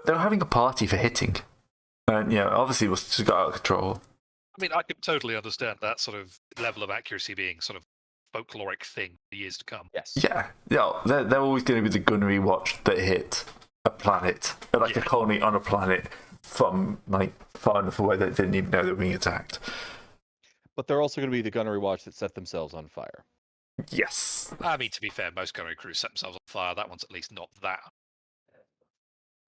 They were having a party for hitting. And, obviously it was just got out of control. I mean, I can totally understand that sort of level of accuracy being sort of folkloric thing for years to come. Yes. Yeah, they're always going to be the gunnery watch that hit a planet, like a Yeah. colony on a planet from like far enough away that they didn't even know they were being attacked. But they're also going to be the gunnery watch that set themselves on fire. Yes. I mean, to be fair, most gunnery crews set themselves on fire. That one's at least not that.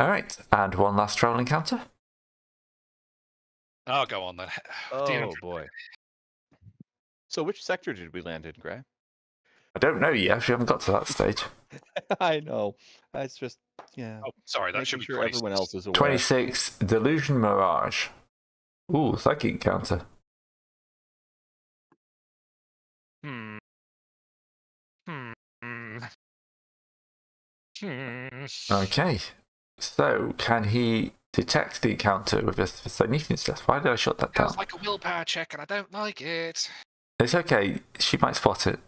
All right, and one last travel encounter. Oh, go on then. Oh boy. So which sector did we land in, Gray? I don't know yet. We haven't got to that stage. I know. It's just, yeah. Oh, sorry, that should Making be sure 26. everyone else is aware. 26, Delusion Mirage. Ooh, psychic encounter. Hmm. Hmm. Hmm. Okay. So, can he detect the encounter with his assination test? Why did I shut that down? Sounds like a willpower check, and I don't like it. It's okay. She might spot it.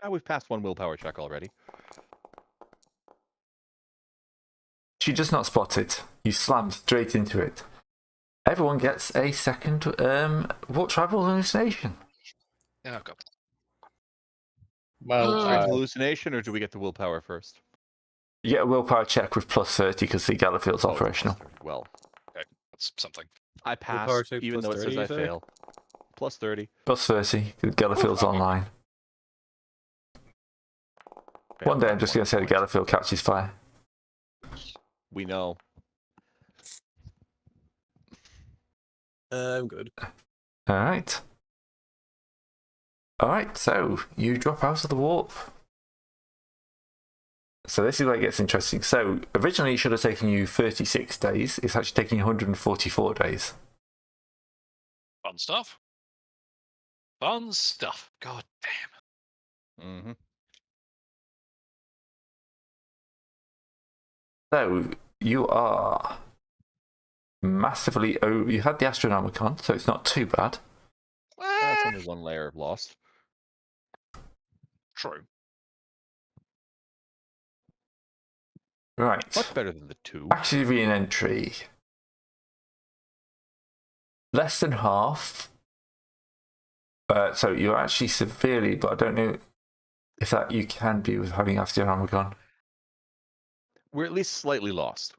We've passed one willpower check already. She does not spot it. You slam straight into it. Everyone gets a second warp travel hallucination. Oh, God. Well, Straight hallucination, or do we get the willpower first? You get a willpower check with plus 30 because the Gallifield's Oh, operational. plus 30. Well, That's something. I Willpower pass, check even plus though it 30, says I you say? fail. Plus 30. Plus 30 because Gallifield's online. Fail One day I'm by just 1 going to say the point. Gallifeld catches fire. We know. I'm good. Alright. Alright, so you drop out of the warp. So this is where it gets interesting. So originally it should have taken you 36 days. It's actually taking you 144 days. Fun stuff. Fun stuff. God damn. Mm-hmm. So you are massively... Oh, you had the Astronomicon, so it's not too bad. That's only one layer lost. True. Right. Much better than the 2. Actually, re-entry. Less than half. So you're actually severely, but I don't know if that you can be with having Astronomicon. We're at least slightly lost.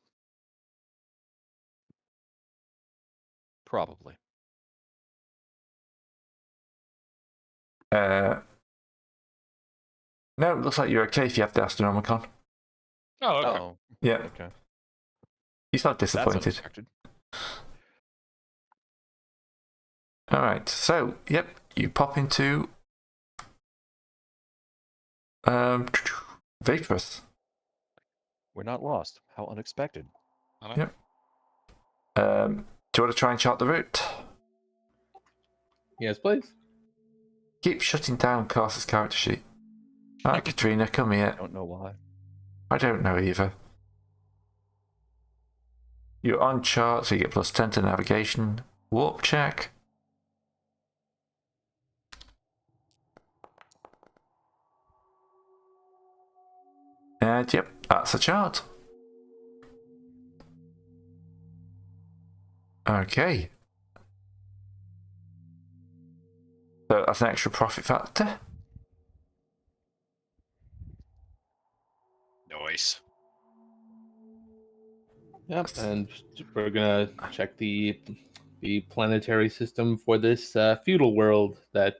Probably. No, it looks like you're okay if you have the Astronomicon. Oh, okay. Oh, Yeah, okay. he's not That's disappointed. unexpected. Alright, so, yep, you pop into Vaporous. We're not lost. How unexpected. I know. Yep. Do you want to try and chart the route? yes, please. Keep shutting down Carter's character sheet. Alright, Katrina, come I here. don't know why. I don't know either. You're on chart, so you get plus 10 to navigation. Warp check. And yep, that's a chart. Okay. So that's an extra profit factor. Nice. Yep, and we're gonna check the planetary system for this feudal world that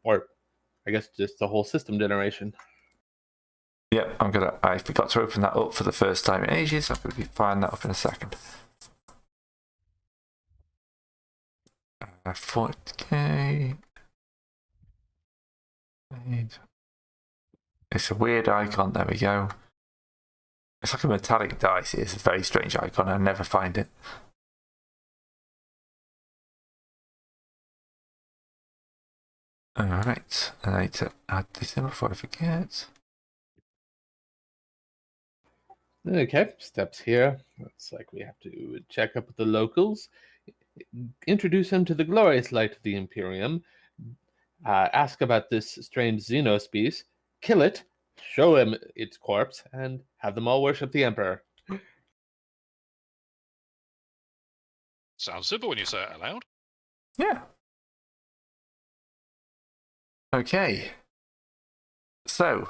or I guess just the whole system generation. Yep, I forgot to open that up for the first time in ages. I'm going to firing that up in a second. 40k. It's a weird icon. There we go. It's like a metallic dice. It's a very strange icon. I never find it. Alright, I need to add this in before I forget. Okay, steps here. Looks like we have to check up with the locals, introduce them to the glorious light of the Imperium, ask about this strange xenospecies, kill it, show him its corpse, and have them all worship the Emperor. Sounds simple when you say it aloud. Yeah. Okay. So,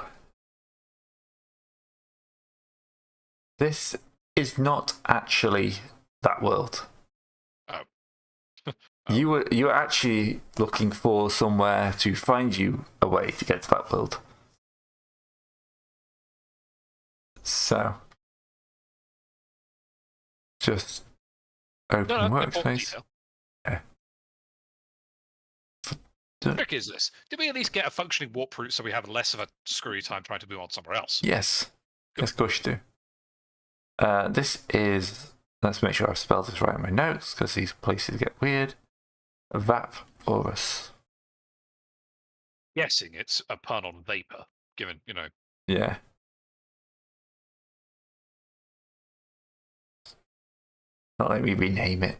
this is not actually that world. Oh. You were actually looking for somewhere to find you a way to get to that world. So, just open No, important workspace. detail. Yeah. The trick is this. Did we at least get a functioning warp route so we have less of a screwy time trying to move on somewhere else? Yes. Yes, of course you do. This is... Let's make sure I've spelled this right in my notes, because these places get weird. Vap Orus. Guessing it's a pun on vapor, given, Yeah. Not let me rename it.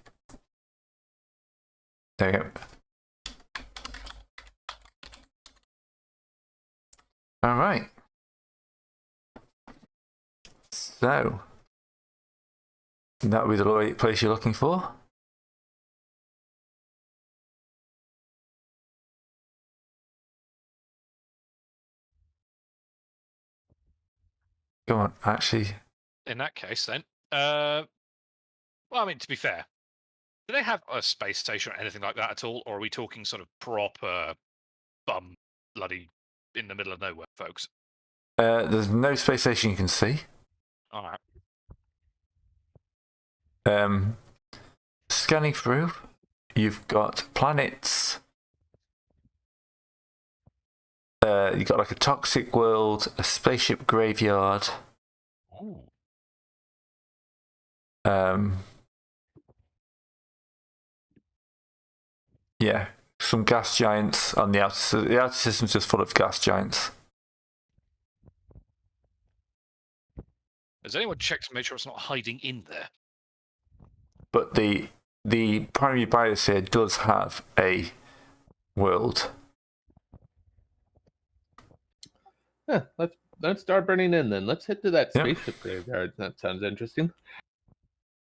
There we go. Alright. So, that would be the right place you're looking for. Come on, actually. in that case, then, well, I mean, to be fair, do they have a space station or anything like that at all, or are we talking sort of proper bum bloody in the middle of nowhere, folks? There's no space station you can see. All right. Scanning through, you've got planets. You've got like a toxic world, a spaceship graveyard. Ooh. Yeah, some gas giants on the outer. The outer system's just full of gas giants. Has anyone checked to make sure it's not hiding in there? But the primary biosphere does have a world. Yeah, let's start burning in then. Let's head to that Yep. spaceship graveyard. That sounds interesting.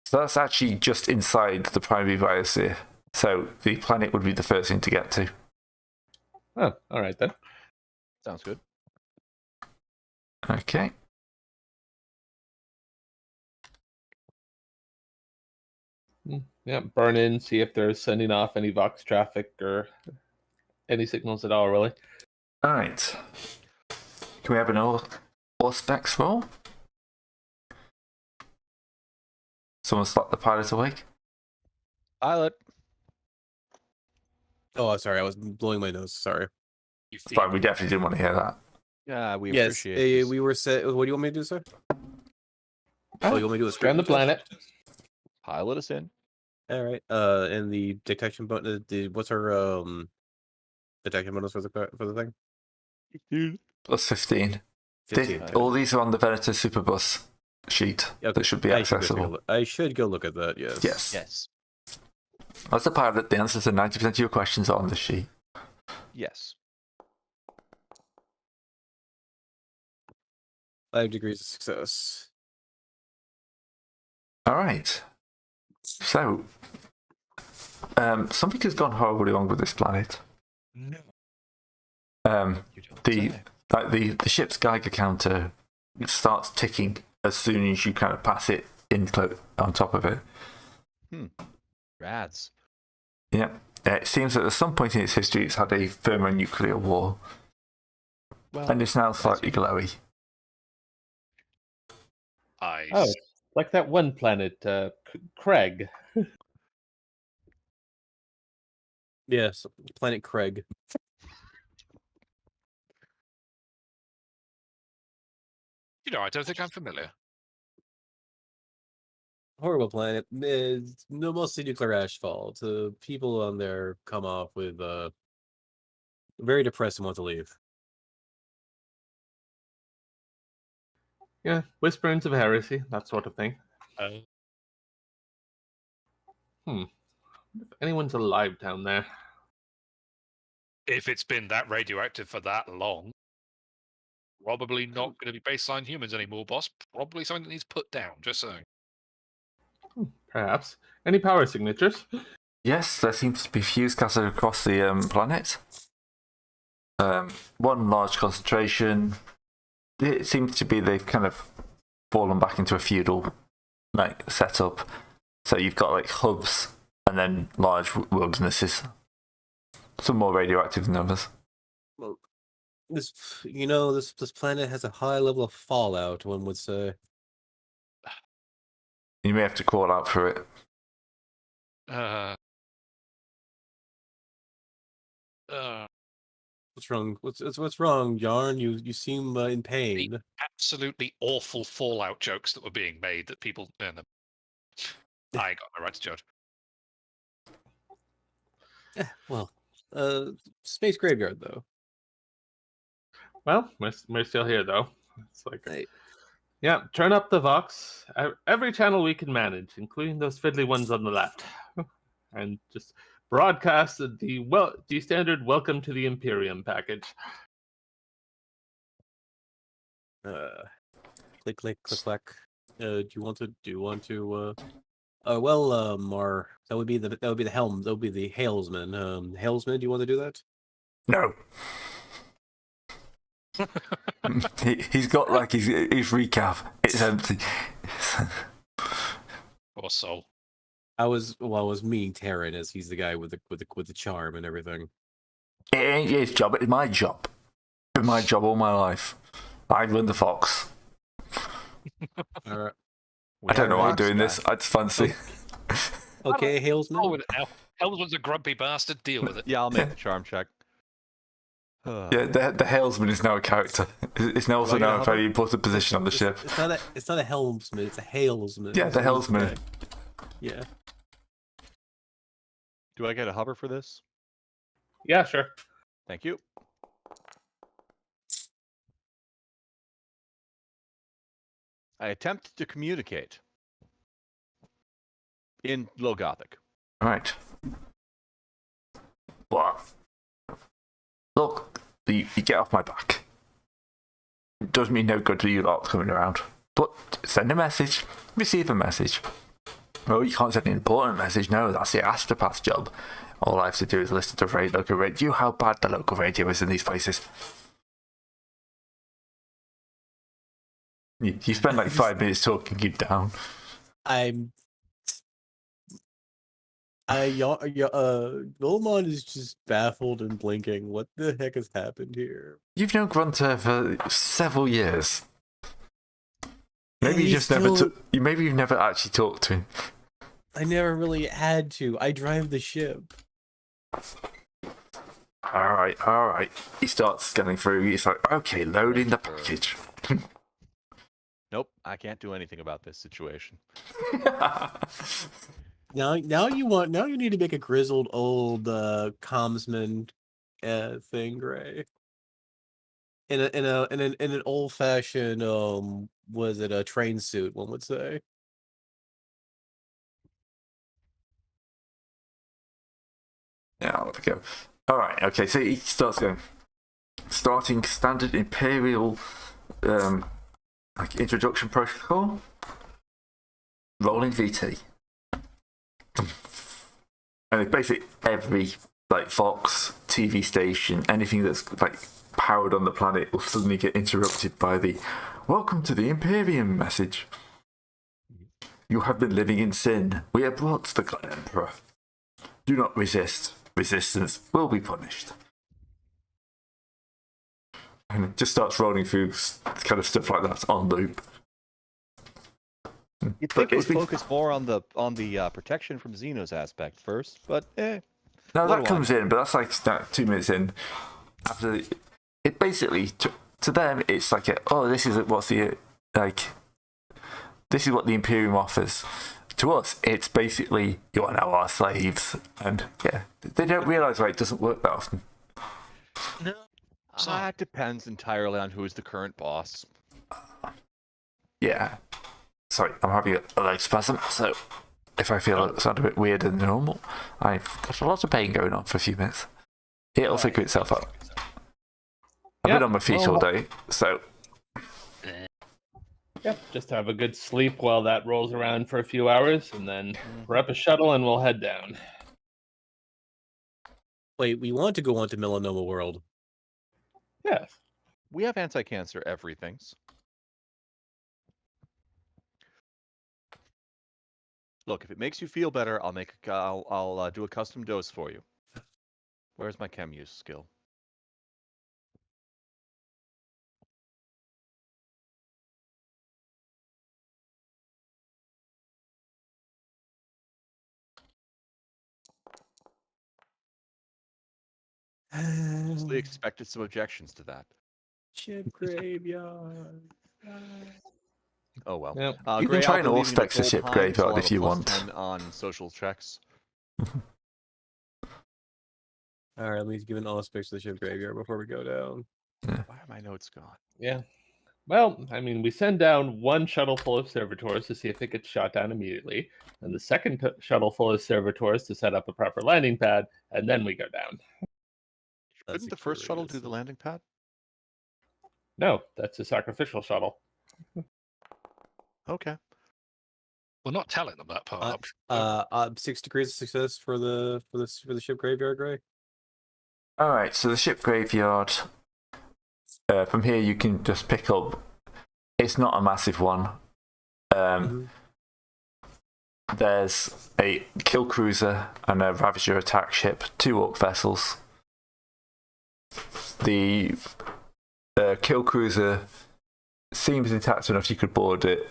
So that's actually just inside the primary biosphere. So the planet would be the first thing to get to. Oh, all right then. Sounds good. Okay. Yeah, burn in, see if they're sending off any Vox traffic or any signals at all, really. All right. Can we have an all specs roll? Someone slap the pilot awake. Pilot. Oh, sorry, I was blowing my nose. Sorry. You Fine, we definitely didn't want to hear that. Yeah, we Yes, appreciate this. we were set. What do you want me to do, sir? Oh, you want me to do a Scan the script test? planet. Pilot us in. All right. And the detection bonus. What's our detection bonus for the thing? Dude. Plus 15. 15. All these are on the Venator Superbus sheet Okay, that should be accessible. I should go look at that. Yes. Yes. Yes. As a pilot, the answers to 90% of your questions are on the sheet. Yes. 5 degrees of success. All right. So, something has gone horribly wrong with this planet. No. You don't say. The ship's Geiger counter starts ticking as soon as you kind of pass it in on top of it. Rads. Yeah. It seems that at some point in its history, it's had a thermonuclear war, Well, and it's now slightly glowy. Oh, like that one planet, Craig. Yes, Planet Craig. I don't think I'm familiar. Horrible planet. It's mostly nuclear asphalt. People on there come off with very depressed and want to leave. Yeah, whisperings of heresy, that sort of thing. If anyone's alive down there. If it's been that radioactive for that long, probably not going to be baseline humans anymore, boss. Probably something that needs put down, just saying. Perhaps. Any power signatures? Yes, there seems to be fuse scattered across the planet. One large concentration. It seems to be they've kind of fallen back into a feudal setup. So you've got hubs and then large wildernesses. Some more radioactive than others. Well, this planet has a high level of fallout, one would say. You may have to crawl out for it. What's wrong? What's wrong, Yarn? You seem in pain. Absolutely awful Fallout jokes that were being made that people. I got no right to judge. Well, space graveyard though. Well, we're still here though. It's like, Hey. yeah, turn up the Vox. Every channel we can manage, including those fiddly ones on the left, and just broadcast the standard "Welcome to the Imperium" package. Click click click clack. Do you want to? That would be the helm. That would be the Halesman. Halesman, do you want to do that? No. He's got like his recap. It's empty. Poor soul. I was meaning Terran, as he's the guy with the charm and everything. It ain't his job. It's my job. It's been my job all my life. I run the Fox. Alright. I don't know why I'm doing this. I just fancy. Okay, Halesman. Oh, now Helmsman's a grumpy bastard. Deal with it. Yeah, I'll make the charm check. Yeah, the Halesman is now a character. It's now also now a very important position on the ship. It's not a helmsman. It's a Halesman. Yeah, the Halesman. Yeah. Do I get a hover for this? Yeah, sure. Thank you. I attempt to communicate in Low Gothic. Right. What? Look, you get off my back. It does me no good to you lot coming around. But send a message, receive a message. Oh, you can't send an important message. No, that's the astropath job. All I have to do is listen to local radio. How bad the local radio is in these places. You spend like 5 minutes talking you down. Wilmont is just baffled and blinking. What the heck has happened here? You've known Grunter for several years. Maybe you just maybe you've never actually talked to him. I never really had to. I drive the ship. All right. He starts scanning through. He's like, okay, loading the package. Nope, I can't do anything about this situation. Now you need to make a grizzled old commsman thing, Gray. In an old fashioned was it a train suit, one would say. Yeah, let it go. All right, okay. So he starts going. Starting standard Imperial, like introduction protocol. Rolling VT. And it's basically every like Fox TV station, anything that's like powered on the planet will suddenly get interrupted by the "Welcome to the Imperium" message. You have been living in sin. We are brought to the God Emperor. Do not resist. Resistance will be punished. And it just starts rolling through kind of stuff like that on loop. You'd think it would focus more on the protection from Xenos aspect first, but No, that comes in, but that's like 2 minutes in. After it basically to them it's like this is what the Imperium offers. To us, it's basically you are now our slaves, and yeah, they don't realise why it doesn't work that often. No. It depends entirely on who is the current boss. Yeah. Sorry, I'm having a leg spasm, so if I feel it sound a bit weirder than normal, I've got a lot of pain going on for a few minutes. It'll figure itself out. I've been on my feet all day, so... Yep, just have a good sleep while that rolls around for a few hours, and then rep a shuttle and we'll head down. Wait, we want to go on to Melanoma World. Yes. We have anti-cancer everythings. Look, if it makes you feel better, I'll do a custom dose for you. Where's my chem use skill? Honestly expected some objections to that. Ship graveyard. Oh well. Yep. You Gray, can try I'll and be leaving to auspex the ship Goldheim, so I'll graveyard have if a you plus want. 10 on social checks. All right, let me give an auspex to the ship graveyard before we go down. Why are my notes gone? Yeah. Well, I mean, we send down one shuttle full of servitors to see if it gets shot down immediately, and the second shuttle full of servitors to set up a proper landing pad, and then we go down. That's Couldn't the first shuttle do curious. the landing pad? No, that's a sacrificial shuttle. Okay. We're not telling them that part. 6 degrees of success for the ship graveyard, Gray. All right, so the ship graveyard. From here, you can just pick up. It's not a massive one. There's a kill cruiser and a Ravager attack ship, 2 orc vessels. The kill cruiser seems intact enough you could board it.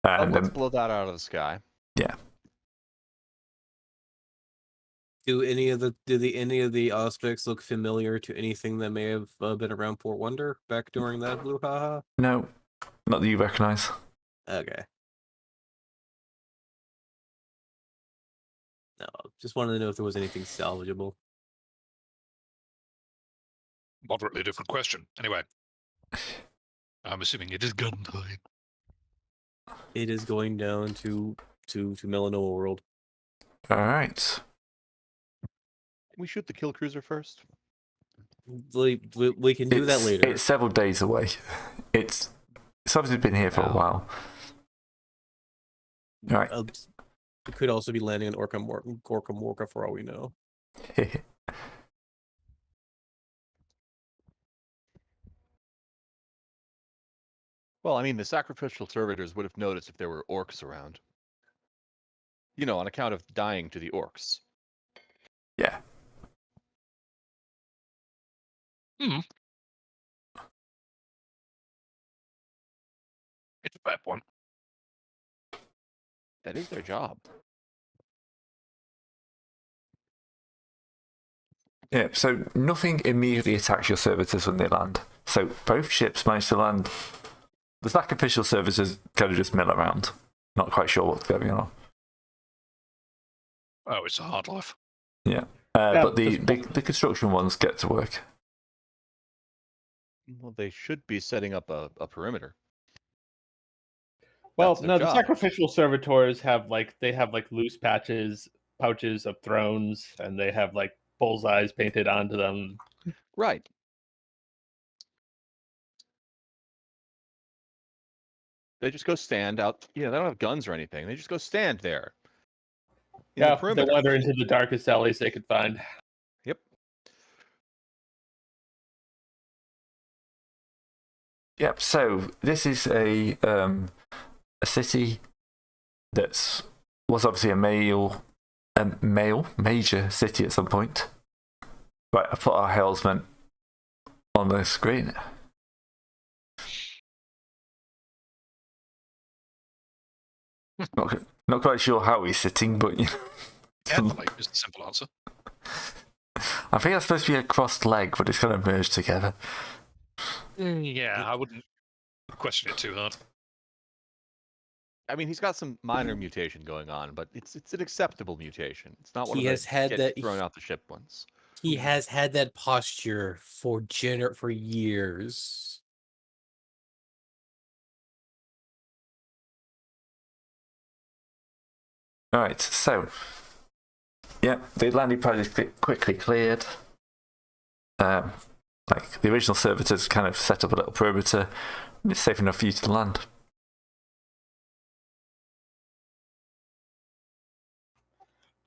And Let's blow that out of the sky. yeah, Do any of the aspects look familiar to anything that may have been around Port Wonder back during that blue haha? no, not that you recognise. Okay. No, just wanted to know if there was anything salvageable. Moderately different question. Anyway, I'm assuming it is gun time. It is going down to Melanoma World. All right. Can we shoot the kill cruiser first? We can do that later. It's several days away. It's obviously been here for a while. All right. It could also be landing on Gorka Morka for all we know. Well, I mean, the sacrificial servitors would have noticed if there were orcs around. You know, on account of dying to the orcs. Yeah. It's a bad one. That is their job. Yeah, so nothing immediately attacks your servitors when they land. So both ships managed to land. The sacrificial servitors kind of just mill around. Not quite sure what's going on. Oh, it's a hard life. Yeah. Yeah, But the construction ones get to work. Well, they should be setting up a perimeter. Well, That's their no, the job. sacrificial servitors have loose pouches of thrones, and they have like bullseyes painted onto them. Right. They just go stand out. Yeah, they don't have guns or anything. They just go stand there. In the Yeah, they perimeter. wander into the darkest alleys they could find. Yep. Yep, so this is a city that was obviously a major city at some point. Right, I put our helmsman on the screen. Not quite sure how he's sitting, but you know. Carefully is the simple answer. I think that's supposed to be a crossed leg, but it's kind of merged together. Yeah, I wouldn't question it too hard. I mean, he's got some minor mutation going on, but it's an acceptable mutation. It's not one He of has the had get that- thrown out the ship ones. He has had that posture for years. All right, so yeah, the landing pad is quickly cleared. Like the original servitors kind of set up a little perimeter, and it's safe enough for you to land.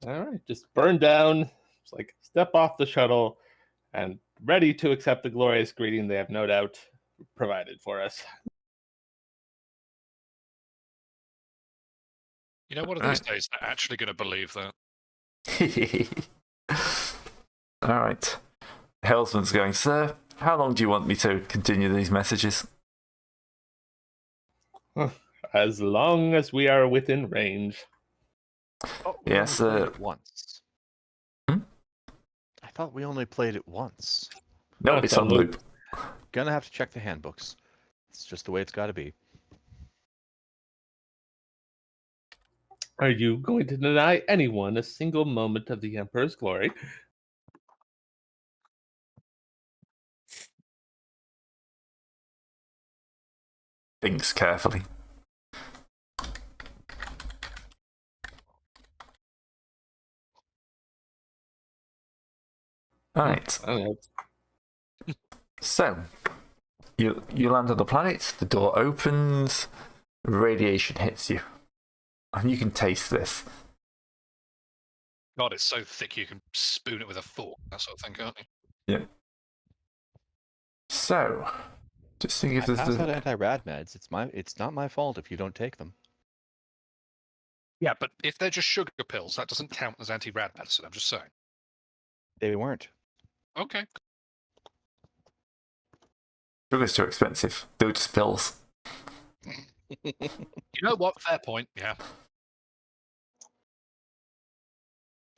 All right, just burn down. Just like step off the shuttle, and ready to accept the glorious greeting they have no doubt provided for us. You know, one of these days they're actually going to believe that. All right. Helmsman's going, sir, how long do you want me to continue these messages? As long as we are within range. Oh, we Yes, only played it once. Hmm? I thought we only played it once. No, it's on loop. Gonna have to check the handbooks. It's just the way it's got to be. Are you going to deny anyone a single moment of the Emperor's glory? Thinks carefully. All right. I don't know. So, you land on the planet, the door opens, radiation hits you. And you can taste this. God, it's so thick you can spoon it with a fork, that sort of thing, can't you? Yeah. So, just think if I there's pass out anti-rad meds. It's not my fault if you don't take them. Yeah, but if they're just sugar pills, that doesn't count as anti-rad medicine, I'm just saying. They weren't. Okay. Sugar's too expensive. They're just pills. You know what? Fair point, yeah.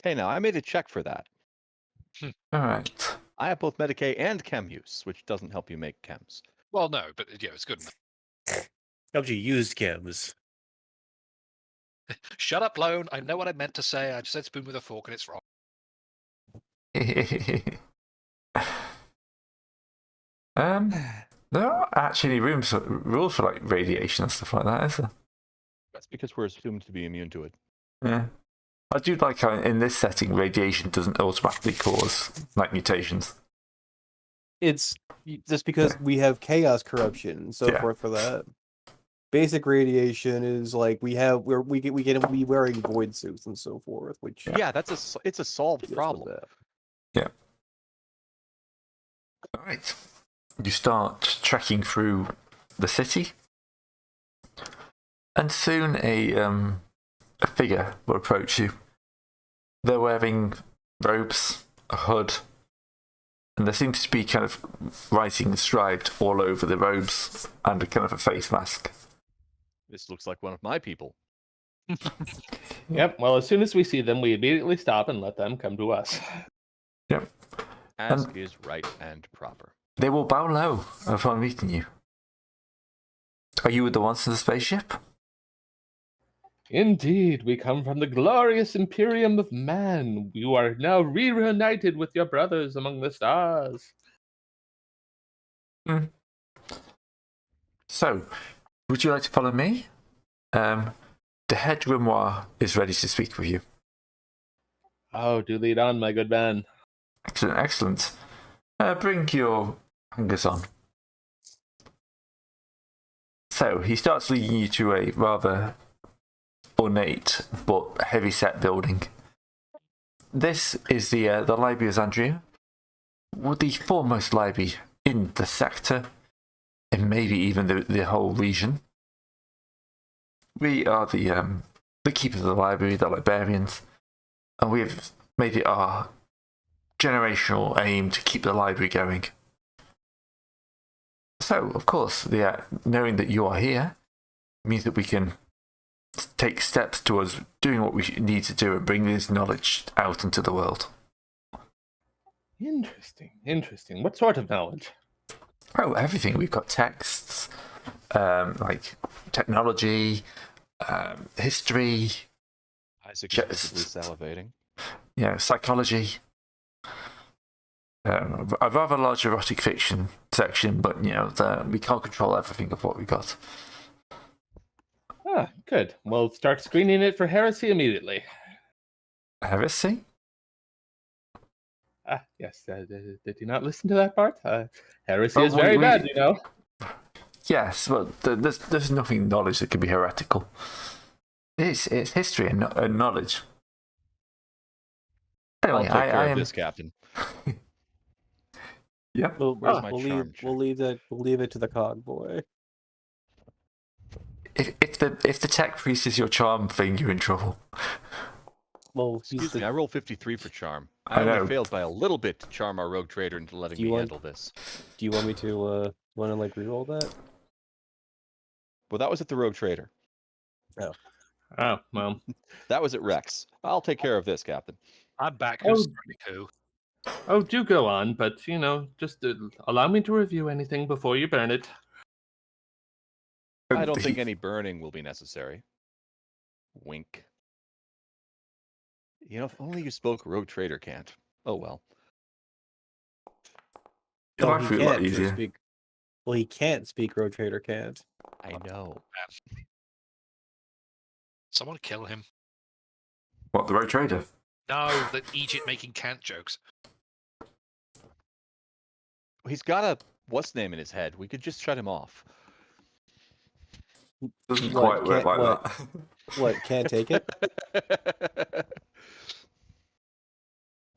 Hey, now I made a check for that. All right. I have both Medicaid and Chem use, which doesn't help you make chems. Well, no, but yeah, it's good enough. Helps you used chems. Shut up, Lone. I know what I meant to say. I just said spoon with a fork and it's wrong. There aren't actually rules for like radiation and stuff like that, is there? That's because we're assumed to be immune to it. Yeah. I do like how in this setting, radiation doesn't automatically cause like mutations. It's just because we have chaos corruption and so Yeah. forth for that. Basic radiation is like we get to be wearing void suits and so forth, which Yeah, it's a solved deals with problem. that. All right. You start trekking through the city, and soon a figure will approach you. They're wearing robes, a hood, and there seems to be kind of writing inscribed all over the robes and a kind of a face mask. This looks like one of my people. Yep. Well, as soon as we see them, we immediately stop and let them come to us. Yep. As is right and proper. They will bow low upon meeting you. Are you with the ones in the spaceship? Indeed, we come from the glorious Imperium of Man. You are now reunited with your brothers among the stars. So, would you like to follow me? The head grimoire is ready to speak with you. Oh, do lead on, my good man. Excellent, excellent. Bring your hangers on. So, he starts leading you to a rather ornate but heavy-set building. This is the Library of Xandria, the foremost library in the sector, and maybe even the whole region. We are the keepers of the library, the librarians, and we have made it our generational aim to keep the library going. So, of course, knowing that you are here means that we can take steps towards doing what we need to do and bring this knowledge out into the world. Interesting, interesting. What sort of knowledge? Oh, everything. We've got texts, like technology, history, Isaac is visibly salivating. psychology. A rather large erotic fiction section, but we can't control everything of what we got. Ah, good. We'll start screening it for heresy immediately. Heresy? Ah, yes. Did you not listen to that part? Heresy Well, is very bad, you know. Yes, but there's nothing knowledge that can be heretical. It's history and knowledge. Anyway, I'll take care I of am. this, Captain. Yeah. Where's my We'll charm leave it to the cog boy. It's the tech priest is your charm thing, you're in trouble. Well, he's Excuse me, I rolled 53 for charm. I I know. only failed by a little bit to charm our rogue trader into letting Do you me want- handle this. Do you want me to want to like reroll that? Well, that was at the rogue trader. Oh, well. That was at Rex. I'll take care of this, Captain. I'm back. Oh. Who's starting a coup? Oh, do go on, but, just allow me to review anything before you burn it. I don't think any burning will be necessary. Wink. If only you spoke rogue trader can't. Oh well. Your life he would be a lot can't easier. speak. Well, he can't speak. Road Trader can't. I know. Someone kill him. What, the road trader? No, the Egypt making cant jokes. He's got a what's name in his head. We could just shut him off. Doesn't What, quite work can't- like what? that. What? Can't take it?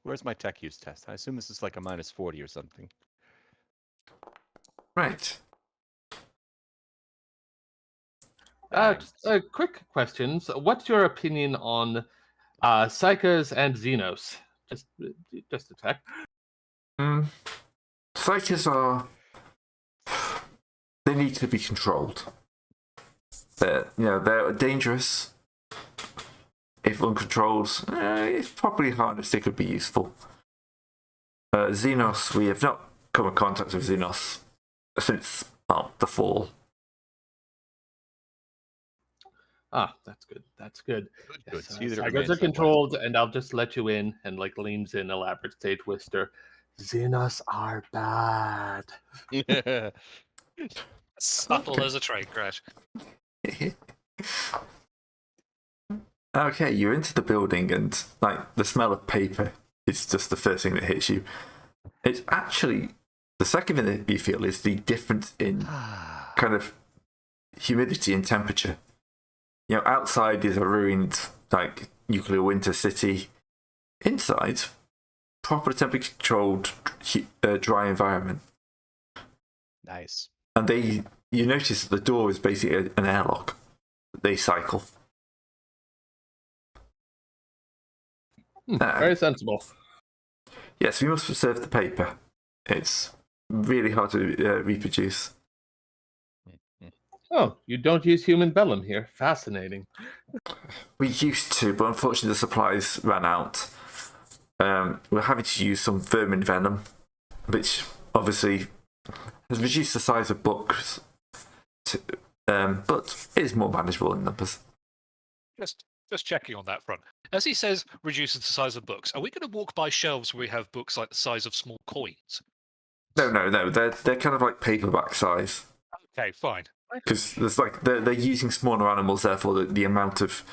Where's my tech use test? I assume this is like a -40 or something. Right. Just, quick questions. What's your opinion on Psychers and Xenos? Just a check. Psychers are... They need to be controlled. They're dangerous. If uncontrolled, if properly harnessed, they could be useful. Xenos, we have not come in contact with Xenos since the fall. Ah, that's good. That's good. Good. Yes, See that it Psychers remains are that way. controlled, and I'll just let you in, and leans in, elaborate stage twister. Xenos are bad. Subtle as a train crash. Okay, you're into the building and the smell of paper is just the first thing that hits you. It's actually the second thing that you feel is the difference in kind of humidity and temperature. Outside is a ruined nuclear winter city. Inside, proper temperature controlled dry environment. Nice. And you notice that the door is basically an airlock. They cycle. Very sensible. Yes, we must preserve the paper. It's really hard to reproduce. Oh, you don't use human vellum here. Fascinating. We used to, but unfortunately the supplies ran out. We're having to use some vermin venom, which obviously has reduced the size of books, but it is more manageable in numbers. Just checking on that front. As he says, reduces the size of books. Are we going to walk by shelves where we have books like the size of small coins? No. They're kind of like paperback size. Okay, fine. Because there's they're using smaller animals, therefore the amount of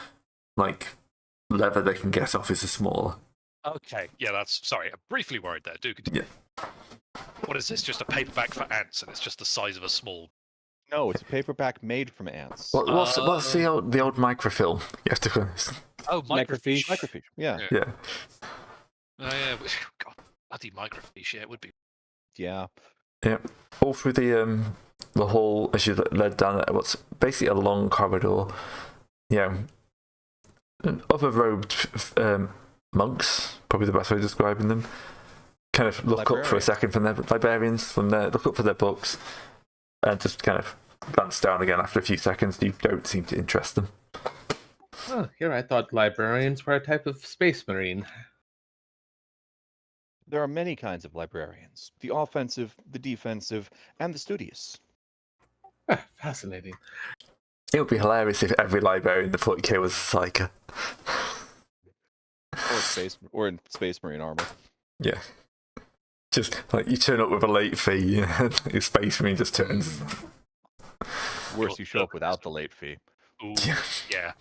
leather they can get off is smaller. Okay, yeah, that's sorry. I'm briefly worried there. Do continue. Yeah. What is this? Just a paperback for ants, and it's just the size of a small. No, it's a paperback made from ants. What's the old microfilm? You have to. Oh, microfiche. Microfiche. Yeah. Yeah. Oh yeah. God, bloody microfiche. Yeah, it would be. Yeah. Yeah. All through the hall as you led down what's basically a long corridor. Yeah. Other robed monks, probably the best way of describing them, kind of look up for a second from their librarians, look up for their books, and just kind of glance down again after a few seconds. You don't seem to interest them. Oh, here I thought librarians were a type of space marine. There are many kinds of librarians. The offensive, the defensive, and the studious. Ah, fascinating. It would be hilarious if every librarian in the 40k was a psyker. Or in Space Marine armor. Yeah. Just you turn up with a late fee, your Space Marine just turns. Worse, you show up without the late fee. Ooh, Yeah. yeah.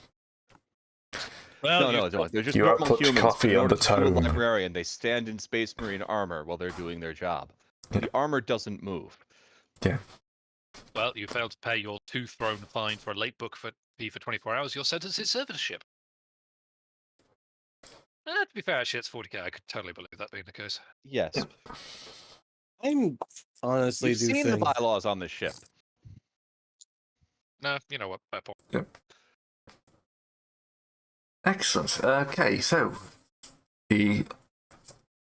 Well, No. They're just You normal output humans. coffee In on order the to do a tone. librarian, they stand in Space Marine armor while they're doing their job. The armor doesn't move. Yeah. Well, you failed to pay your 2-throne fine for a late book fee for 24 hours. Your sentence is servitorship. To be fair, actually, it's 40k. I could totally believe that being the case. Yes. I'm honestly You've do seen the think bylaws on this ship. No, you know what? Fair point. Excellent. Okay, so the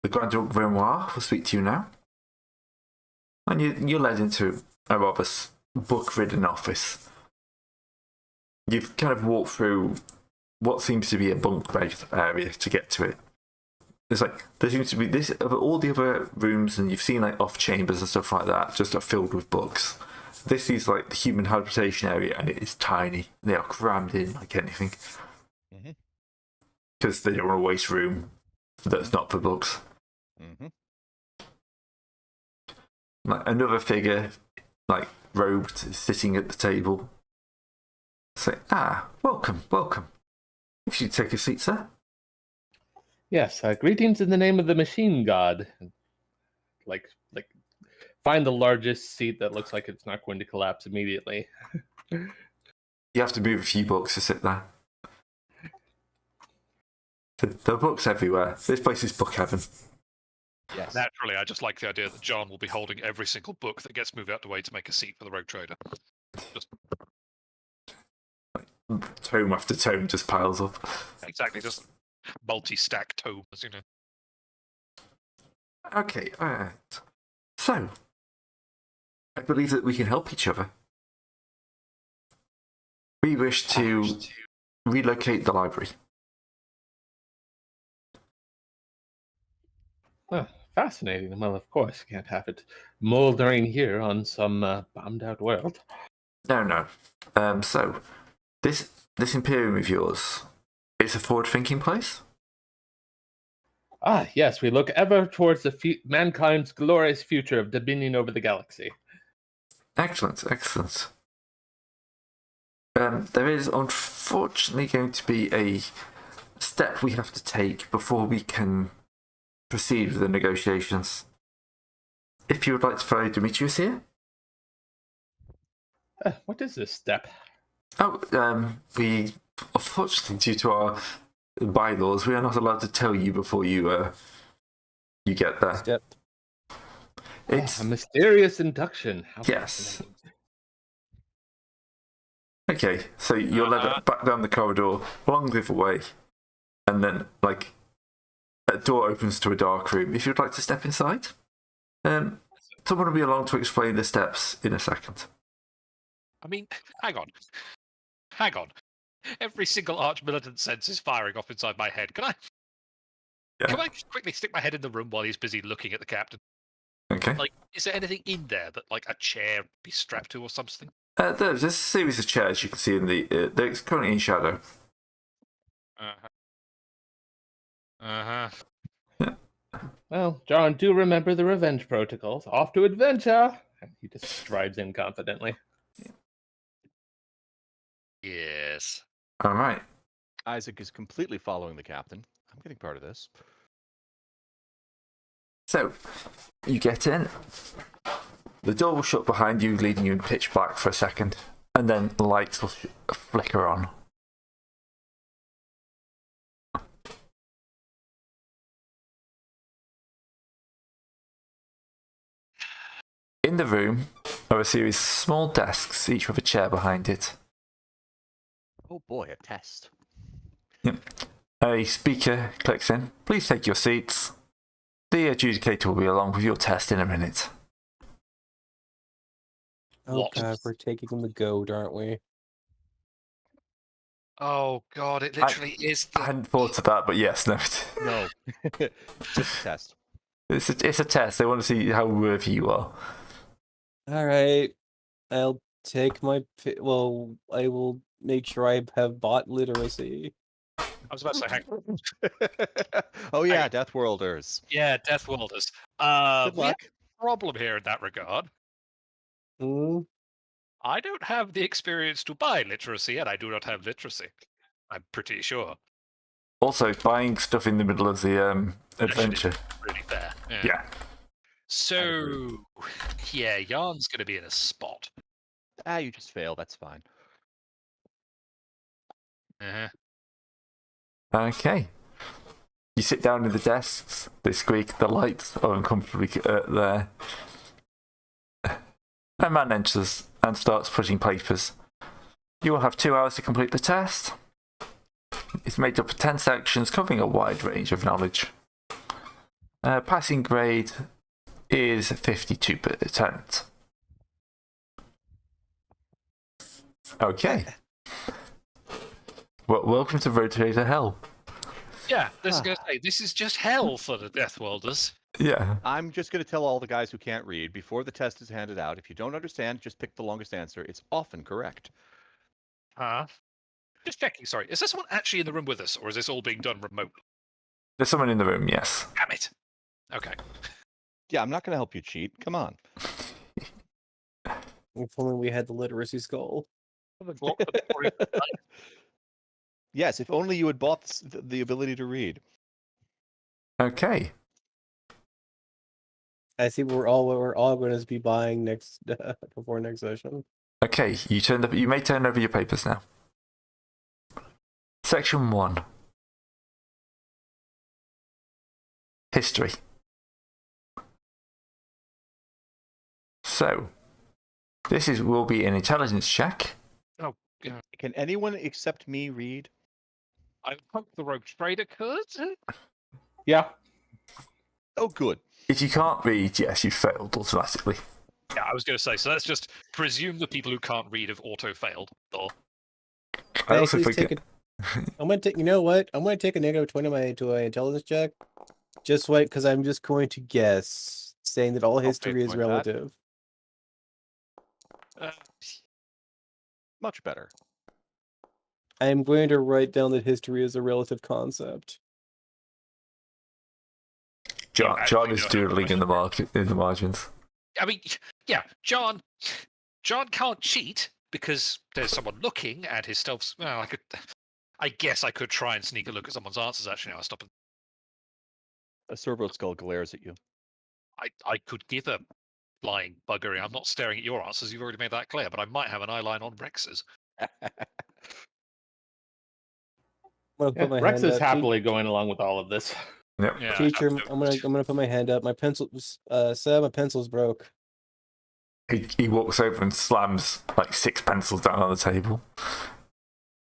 Grand Duke Grimoire will speak to you now. And you're led into a rather book-ridden office. You've kind of walked through what seems to be a bunk bed area to get to it. It's like, there seems to be this, of all the other rooms, and you've seen like off chambers and stuff like that, just are filled with books. This is like the human habitation area, and it is tiny. They are crammed in like anything. Because they don't want to waste room that's not for books. Like another figure, like robed, sitting at the table. Say, welcome. If you take a seat, sir. Yes, greetings in the name of the machine god. Like, find the largest seat that looks like it's not going to collapse immediately. You have to move a few books to sit there. There are books everywhere. This place is book heaven. Yes. Naturally, I just like the idea that John will be holding every single book that gets moved out the way to make a seat for the rogue trader. Just Tome after tome just piles up. exactly, just multi-stack tomes, you know. Okay, alright. So, I believe that we can help each other. We wish to relocate the library. Fascinating. Well, of course, can't have it moldering here on some bombed-out world. No. So, this Imperium of yours, it's a forward-thinking place? Yes, we look ever towards the mankind's glorious future of dominion over the galaxy. Excellent. There is unfortunately going to be a step we have to take before we can proceed with the negotiations. If you would like to follow Demetrius here. What is this step? We, unfortunately, due to our bylaws, we are not allowed to tell you before you get there. Step. It's A mysterious induction. How yes. fascinating. Okay, so you're led back down the corridor, along the other way, and then like a door opens to a dark room. If you'd like to step inside, someone will be along to explain the steps in a second. I mean, hang on. Every single arch-militant sense is firing off inside my head. Can I just quickly stick my head in the room while he's busy looking at the captain? Okay. Like, is there anything in there that, like, a chair would be strapped to or something? There's a series of chairs you can see in the. They're currently in shadow. Well, John, do remember the revenge protocols. Off to adventure! And he just strides in confidently. Yes. All right. Isaac is completely following the captain. I'm getting part of this. So, you get in. The door will shut behind you, leaving you in pitch black for a second, and then the lights will flicker on. In the room are a series of small desks, each with a chair behind it. Oh boy, a test. A speaker clicks in. Please take your seats. The adjudicator will be along with your test in a minute. Oh What? god, we're taking the goat, aren't we? Oh god, it literally is. I hadn't thought of that, but yes, no. No. Just a test. It's a test. They want to see how worthy you are. Alright. I'll take my... Well, I will make sure I have bot literacy. I was about to say, hang on. Oh yeah, Death Worlders. Yeah, Death Worlders. Good We have luck. a problem here in that regard. Hmm? I don't have the experience to buy literacy, and I do not have literacy. I'm pretty sure. Also, buying stuff in the middle of the adventure. Really fair. Yeah. So, yeah, Yarn's going to be in a spot. You just fail. That's fine. Uh-huh. Okay. You sit down in the desks. They squeak. The lights are uncomfortably there. A man enters and starts pushing papers. You will have 2 hours to complete the test. It's made up of 10 sections covering a wide range of knowledge. Passing grade is 52%. Okay. Well, welcome to Road to Hell. Yeah, this is going to say, this is just hell for the Death Worlders. Yeah. I'm just going to tell all the guys who can't read before the test is handed out. If you don't understand, just pick the longest answer. It's often correct. Just checking, sorry. Is there someone actually in the room with us, or is this all being done remotely? There's someone in the room, yes. Damn it. Okay. Yeah, I'm not going to help you cheat. Come on. If only we had the literacy skull. Yes, if only you had bought the ability to read. Okay. I see we're all going to be buying next before next session. Okay, you may turn over your papers now. Section 1. History. So, will be an intelligence check. Oh, God. Can anyone except me read? I hope the rogue trader could. Yeah. Oh, good. If you can't read, yes, you failed automatically. Yeah, I was going to say, so let's just presume the people who can't read have auto-failed. Or... I also please forget. I'm going to take, you know what? I'm going to take a negative 20 to my intelligence check. Just wait, because I'm just going to guess, saying that all history is point that. relative. Much better. I'm going to write down that history is a relative concept. John is doodling in the margins. I mean, yeah, John can't cheat because there's someone looking at his stuff. Well, I guess I could try and sneak a look at someone's answers. Actually, I'll stop. A servo skull glares at you. I could give a flying buggery. I'm not staring at your answers. You've already made that clear. But I might have an eye line on Rex's. Rex is happily going along with all of this. Yep. Yeah, Teacher, I'm gonna put my hand up. My pencil, Sam, my pencil's broke. He walks over and slams like 6 pencils down on the table.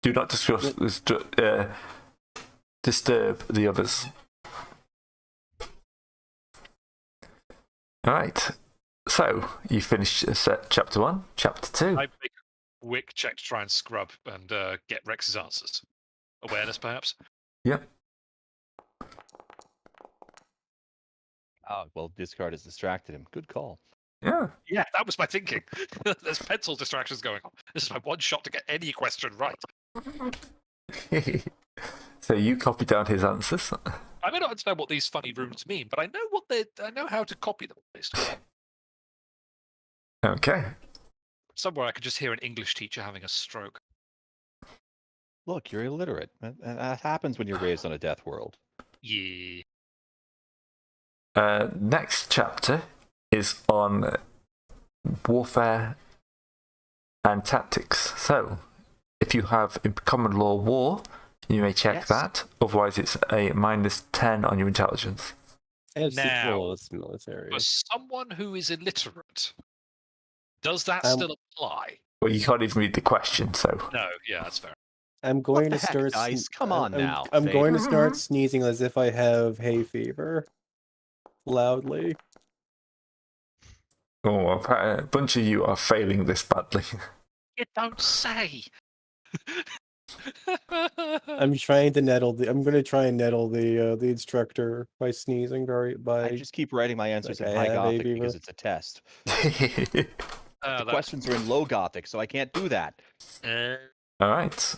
Do not disturb the others. All right. So you finished chapter 1, chapter 2. I make a quick check to try and scrub and get Rex's answers. Awareness, perhaps. Yep. Oh, well, discard has distracted him. Good call. Yeah. Yeah, that was my thinking. There's pencil distractions going on. This is my one shot to get any question right. So you copy down his answers. I may not understand what these funny runes mean, but I know how to copy them. At least. Okay. Somewhere I could just hear an English teacher having a stroke. Look, you're illiterate. And that happens when you're raised on a death world. Yeah. Next chapter is on warfare and tactics. So, if you have in common law war, you may check that. Otherwise, it's a -10 on your intelligence. I have Now, it's military. For someone who is illiterate, does that still apply? Well, you can't even read the question, so. No, yeah, that's fair. I'm going the to heck, start. guys? Come on now, I'm Faith. going to start sneezing as if I have hay fever. Loudly. Oh, a bunch of you are failing this badly. You don't say. I'm trying to nettle I'm going to try and nettle the instructor by sneezing I just keep writing my answers in I High have Gothic AV. because it's a test. All The questions are in Low Gothic, so I can't do that. right.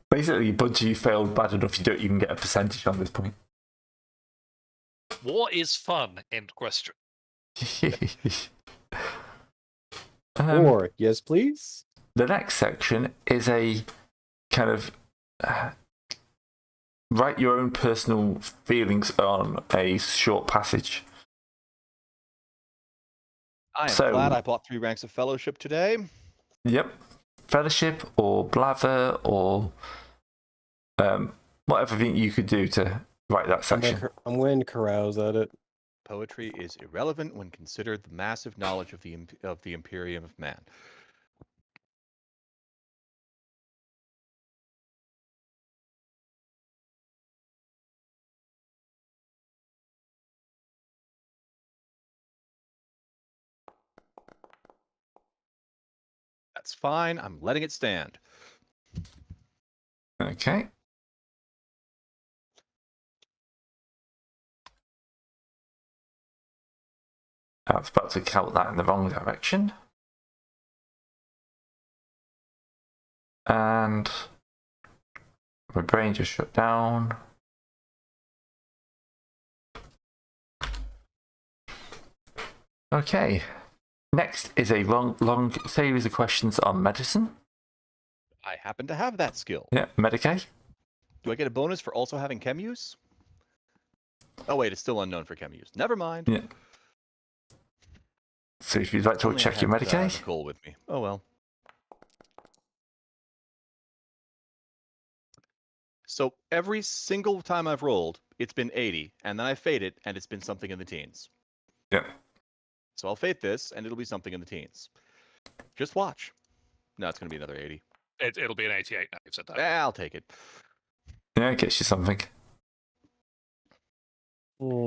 Basically, a bunch of you failed bad enough you don't even get a percentage on this point. War is fun. End question. Or yes, please. The next section is a kind of write your own personal feelings on a short passage. I am glad I bought 3 ranks of fellowship today. Yep. Fellowship or blather or whatever thing you could do to write that section. I'm going to carouse at it. Poetry is irrelevant when considered the massive knowledge of the Imperium of Man. That's fine. I'm letting it stand. Okay. I was about to count that in the wrong direction. And my brain just shut down. Okay. Next is a long series of questions on medicine. I happen to have that skill. Yeah, Medicaid. Do I get a bonus for also having chem use? Oh wait, it's still unknown for chem use. Never mind. Yeah. So if you'd like to Only I check your had, Medicaid. Nicole with me. Oh well. So every single time I've rolled, it's been 80, and then I fade it, and it's been something in the teens. Yeah. So I'll fade this, and it'll be something in the teens. Just watch. No, it's going to be another 80. It'll be an 88 now. You've said that. I'll take it. Yeah, it gets you something.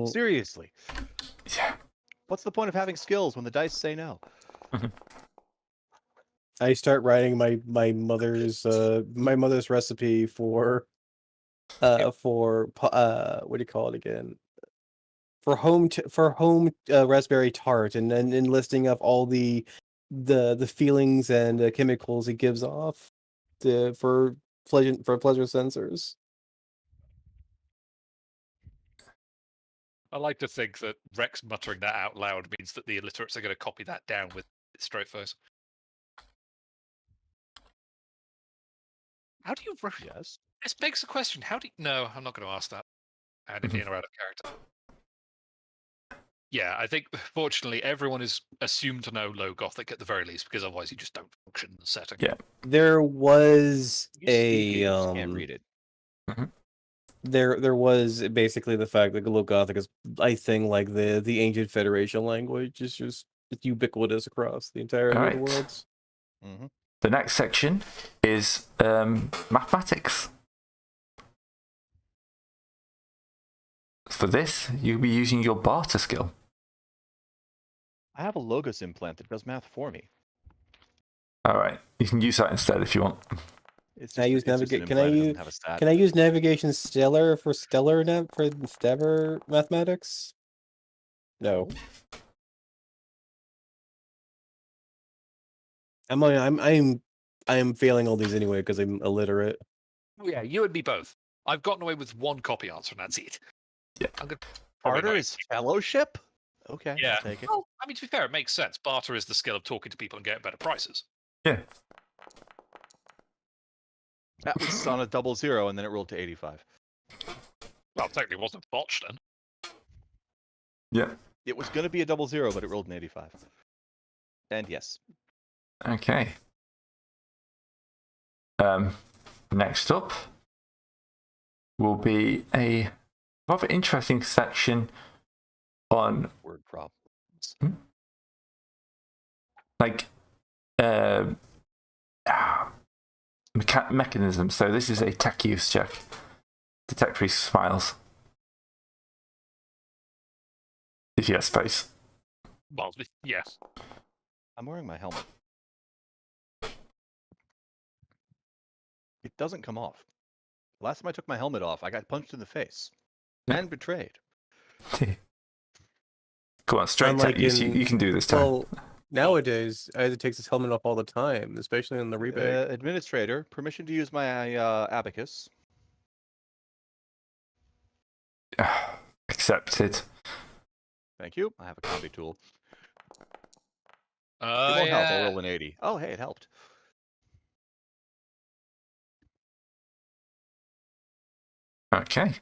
Seriously. Yeah. What's the point of having skills when the dice say no? I start writing my mother's recipe for what do you call it again? For home raspberry tart, and then enlisting of all the feelings and chemicals it gives off for pleasure sensors. I like to think that Rex muttering that out loud means that the illiterates are going to copy that down with its straight face. How do you... Yes. This begs the question. How do you... No, I'm not going to ask that. Added in or out of character. Yeah, I think, fortunately, everyone is assumed to know Low Gothic at the very least, because otherwise you just don't function in the setting. Yeah. There was You speak it, you just can't read it. There was basically the fact that Low Gothic is, I think, like the ancient Federation language is just ubiquitous across the entirety of the Alright. worlds. Mm-hmm. The next section is mathematics. For this, you'll be using your barter skill. I have a Logos implant that does math for me. All right, you can use that instead if you want. It's Can I use it's just an navigate? Can I implant, it doesn't use? have a stat. Can I use navigation stellar for stellar mathematics? No. I'm failing all these anyway because I'm illiterate. Oh, yeah, you and me both. I've gotten away with one copy answer, and that's it. Yeah. I'm gonna Barter is fellowship? Okay, Yeah. I'll take it. Well, I mean, to be fair, it makes sense. Barter is the skill of talking to people and getting better prices. Yeah. That was on a 00, and then it rolled to 85. Well, technically, it wasn't botched then. Yeah. It was going to be a 00, but it rolled an 85. And yes. Okay. Next up will be a rather interesting section on Word problems. like mechanisms. So this is a tech use check. Detect priest's files. If you have space. Well, yes. I'm wearing my helmet. It doesn't come off. Last time I took my helmet off, I got punched in the face. And betrayed. Come on, straight Unlike tech use. in- You can do this time. Well, nowadays, Isaac takes his helmet off all the time, especially in the rebate. Administrator, permission to use my abacus. Accepted. Thank you. I have a combi tool. It Oh, won't help. I'll yeah. roll an 80. Oh, hey, it helped. Okay.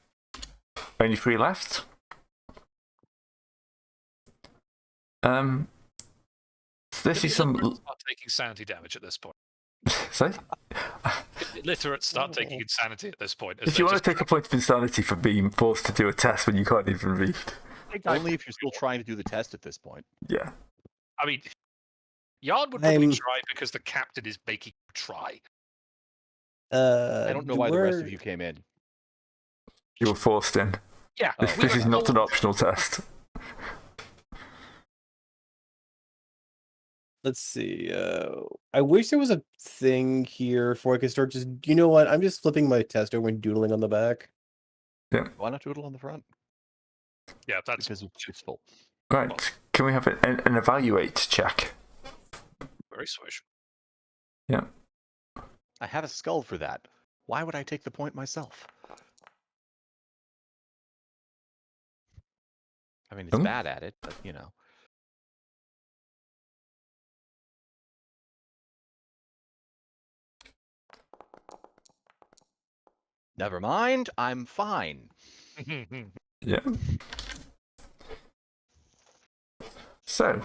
Only 3 left. This is some. Illiterates start taking sanity damage at this point. Sorry? Illiterates start taking insanity at this point. If you want to take a point of insanity for being forced to do a test when you can't even read. Only if you're still trying to do the test at this point. Yeah. I mean, Yarn would probably I'm- try because the captain is making you try. I don't know why the rest of we're- you came in. You were forced in. Yeah. Oh. This is not an optional test. let's see. I wish there was a thing here for I could start just. You know what? I'm just flipping my test over and doodling on the back. Why not doodle on the front? Yeah, that's Because it's useful. Right. Can we have an evaluate check? very swish. Yeah. I have a skull for that. Why would I take the point myself? I mean, it's Oh. bad at it, but you know. Never mind, I'm fine. Yeah. So,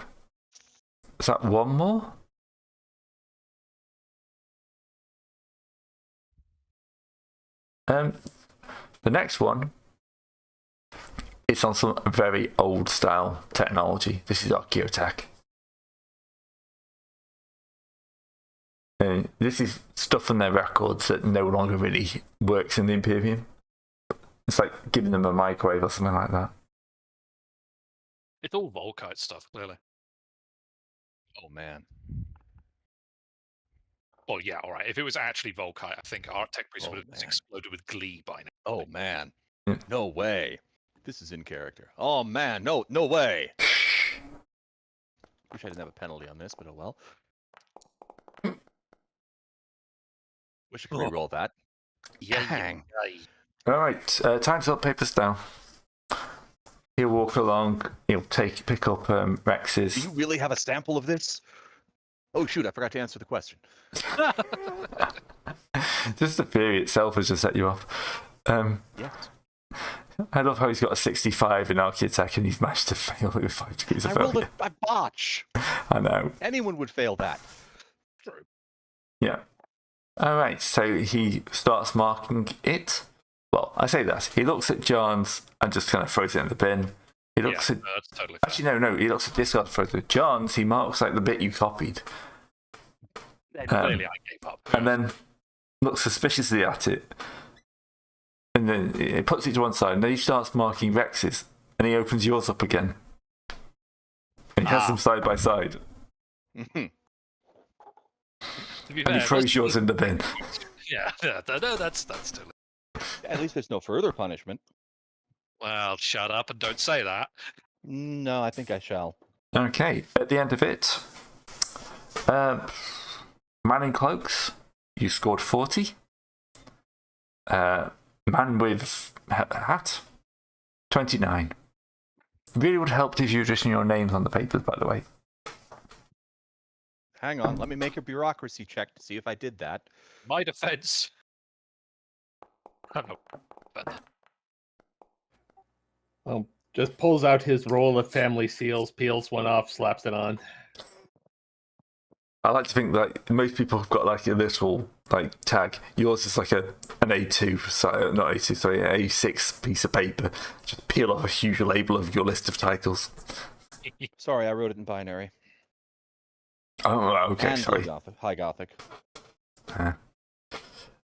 is that one more? The next one, it's on some very old style technology. This is Archaeotech. This is stuff from their records that no longer really works in the Imperium. It's like giving them a microwave or something like that. It's all Volkite stuff, clearly. Oh man. Well, yeah, all right. If it was actually Volkite, I think our tech priest Oh, would have man. exploded with glee by now. Oh man. Yeah. No way. This is in character. Oh man, no way. Wish I didn't have a penalty on this, but oh well. Wish I could re-roll that. Dang. All right, time's up. Papers down. He'll walk along. He'll pick up Do Rex's. you really have a sample of this? Oh shoot, I forgot to answer the question. Just the theory itself has just set you off. Yes. I love how he's got a 65 in Archaeotech and he's managed to fail it with 5 degrees I of rolled failure. a botch. I know. Anyone would fail that. True. Yeah. All right, so he starts marking it. Well, I say that. He looks at John's and just kind of throws it in the bin. He looks Yeah, at... that's totally fair. Actually, no. He looks at Discard, throws it. John's, he marks like the bit you copied. Clearly, I gave up. And then looks suspiciously at it. And then it puts it to one side. And then he starts marking Rex's. And he opens yours up again. And he has them side by side. To be And fair, he throws that's- yours in the bin. Yeah, no, that's still. At least there's no further punishment. Well, shut up and don't say that. No, I think I shall. Okay, at the end of it, man in cloaks, you scored 40. Man with hat, 29. Really would have helped if you had written your names on the papers, by the way. Hang on, let me make a bureaucracy check to see if I did that. My defense. I don't know. But Just pulls out his roll of family seals, peels one off, slaps it on. I like to think that most people have got like a little like tag. Yours is like an A2, sorry, not A2, sorry, an A6 piece of paper. Just peel off a huge label of your list of titles. Sorry, I wrote it in binary. Oh, okay, And sorry. High Gothic.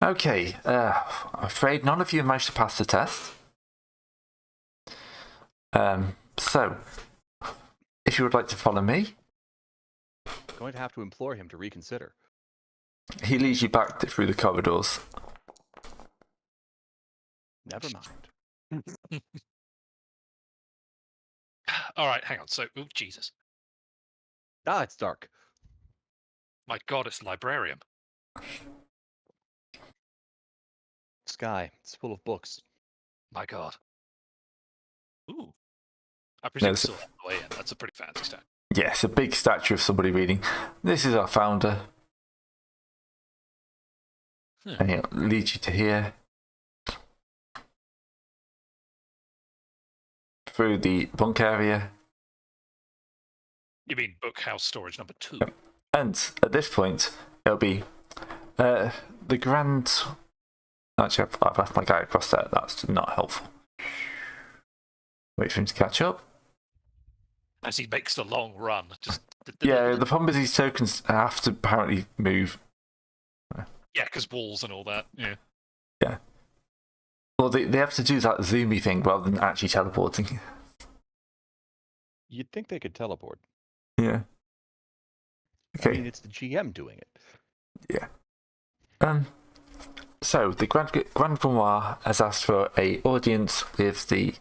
Okay, I'm afraid none of you managed to pass the test. So, if you would like to follow me, Going to have to implore him to reconsider. he leads you back through the corridors. Never mind. all right, hang on. So, oh Jesus, Ah, it's dark. my God, it's librarian. Sky. It's full of books. My God. Ooh. I presume it's so- still on the way in. That's a pretty fancy stat. Yes, a big statue of somebody reading. This is our founder. And he'll lead you to here. Through the bunk area. You mean bookhouse storage number 2? And at this point, it'll be the grand... Actually, I've left my guy across there. That's not helpful. Wait for him to catch up. As he makes the long run. Just Yeah, the problem is these tokens have to apparently move. Yeah, because walls and all that. Yeah. Yeah. Well, they have to do that zoomy thing rather than actually teleporting. You'd think they could teleport. Yeah. I mean, Okay. it's the GM doing it. So the Grand Grimoire has asked for a audience with the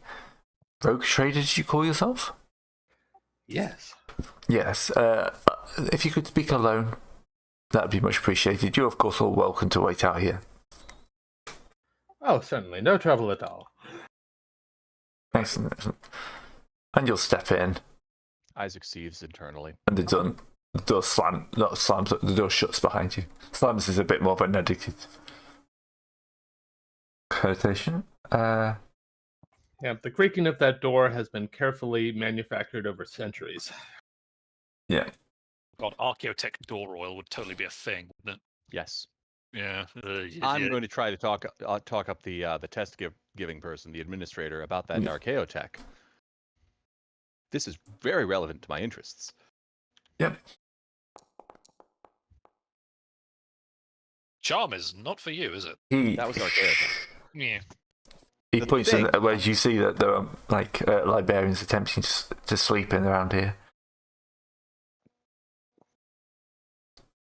rogue trader. Did you call yourself? Yes. Yes. If you could speak alone, that'd be much appreciated. You're of course all welcome to wait out here. Oh, certainly. No trouble at all. Excellent. And you'll step in, Isaac seethes internally. and the door slams. The door shuts behind you. Slams is a bit more of a negative connotation. Yeah, the creaking of that door has been carefully manufactured over centuries. Yeah. God, Archaeotech door oil would totally be a thing, wouldn't Yes. it? Yeah. I'm going to try to talk up the test giving person, the administrator, about that archaeotech. This is very relevant to my interests. Yep. Charm is not for you, is it? That was archaeotech. Yeah. He The points in thing- where you see that there are librarians attempting to sleep in around here.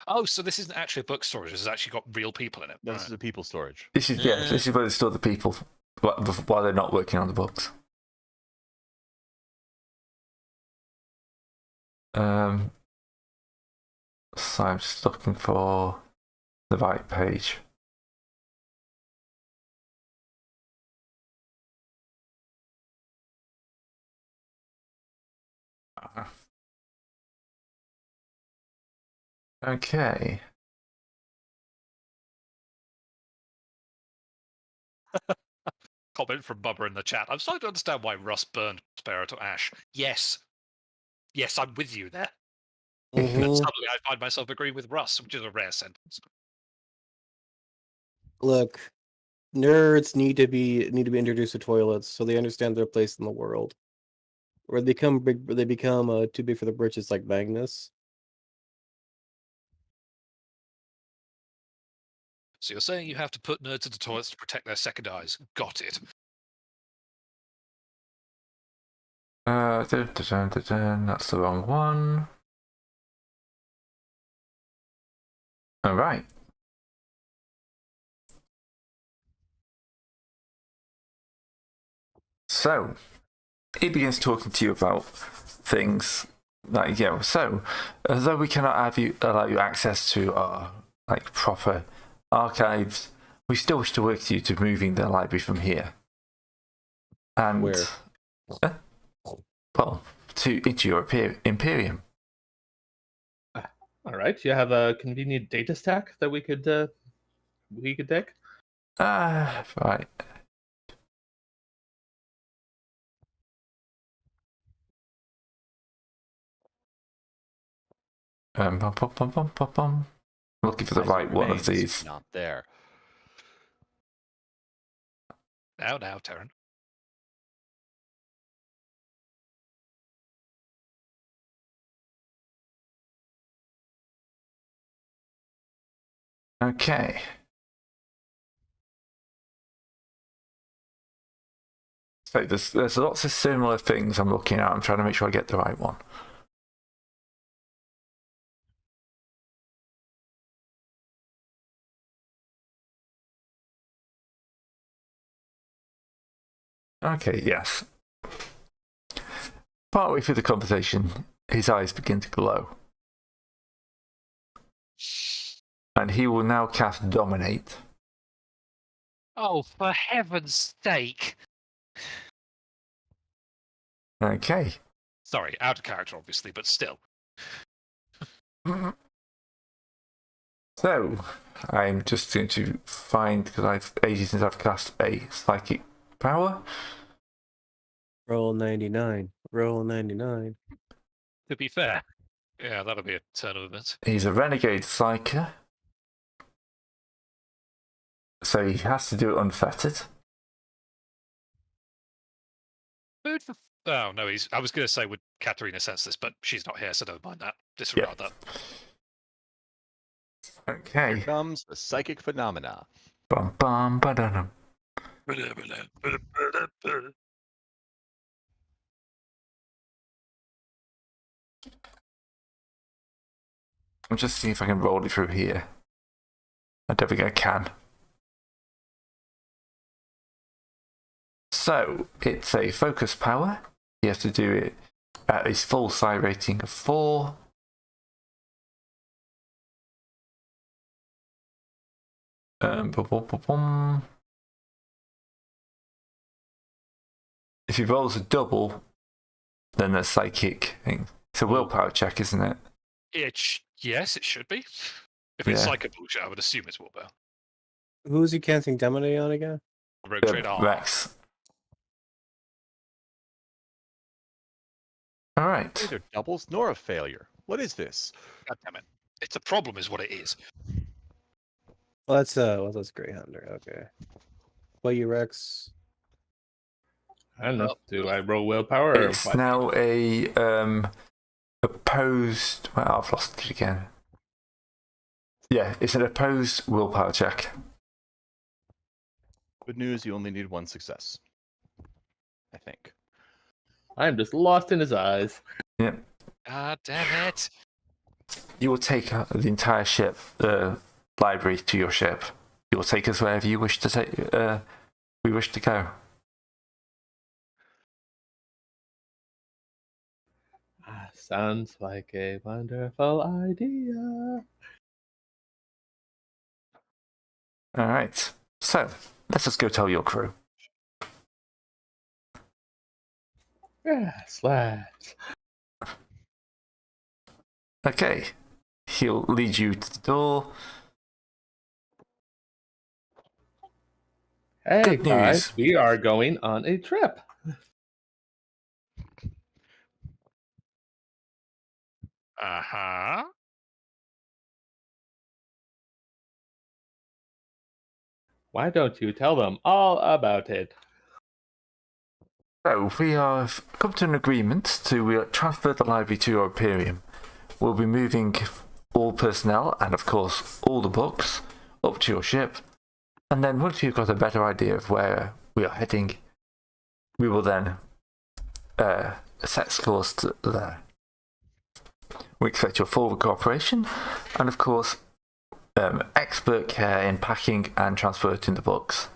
Oh, so this isn't actually a book storage. This has actually got real people in it. This Right. is a people storage. This is where they store the people while they're not working on the books. So I'm just looking for the right page. Okay. Comment from Bubba in the chat. I'm starting to understand why Russ burned Sparrow to ash. Yes. Yes, I'm with you there. And Mhm. suddenly I find myself agreeing with Russ, which is a rare sentence. Look, nerds need to be introduced to toilets so they understand their place in the world. Or they become too big for the britches like Magnus. So you're saying you have to put nerds into toilets to protect their second eyes. Got it. That's the wrong one. All right. So, he begins talking to you about things like, so, although we cannot allow you access to our proper archives, we still wish to work with you to moving the library from here. And Where? Well, into your Imperium. All right. You have a convenient data stack that we could take? Right. Looking for the Isaac right one of remains these. Not there. Now, Taryn. Okay. So there's lots of similar things I'm looking at. I'm trying to make sure I get the right one. Okay, yes. Partway through the conversation, his eyes begin to glow. And he will now cast Dominate. Oh, for heaven's sake. Okay. Sorry, out of character, obviously, but still. So, I'm just going to find, because I've ages since I've cast a Psychic Power. Roll 99. Roll 99. To be fair. Yeah, that'll be a turn of events. He's a Renegade Psyker. So he has to do it unfettered. Food for... Oh, no, I was going to say, would Katerina sense this, but she's not here, so don't mind that. Disregard that. Okay. Here comes the psychic phenomena. Bum, bum, ba-da-dum. I'm just seeing if I can roll it through here. I don't think I can. So, it's a focus power. He has to do it at his full psi rating of 4. If he rolls a double, then there's psychic thing. It's a willpower check, isn't it? Yes, it should be. If it's Yeah. like a bullshit, I would assume it's willpower. Who is he casting Dominate on again? Rogue Trade R. Rex. All right. Neither doubles nor a failure. What is this? God damn it. It's a problem, is what it is. Well, that's Grey Hunter. Okay. Well, you Rex. I don't know. Do I roll willpower or It's what? now a opposed. Well, I've lost it again. Yeah, it's an opposed willpower check. Good news, you only need 1 success. I think. I'm just lost in his eyes. Yep. God damn it. You will take the entire ship, library to your ship. You will take us wherever you wish to take. We wish to go. Sounds like a wonderful idea. All right. So let us go tell your crew. Yes, let's. Okay. He'll lead you to the door. Hey Good guys, news. we are going on a trip. Uh-huh. Why don't you tell them all about it? So we have come to an agreement to transfer the library to your Imperium. We'll be moving all personnel and, of course, all the books up to your ship. And then once you've got a better idea of where we are heading, we will then set course to there. We expect your full cooperation and, of course, expert care in packing and transporting the books.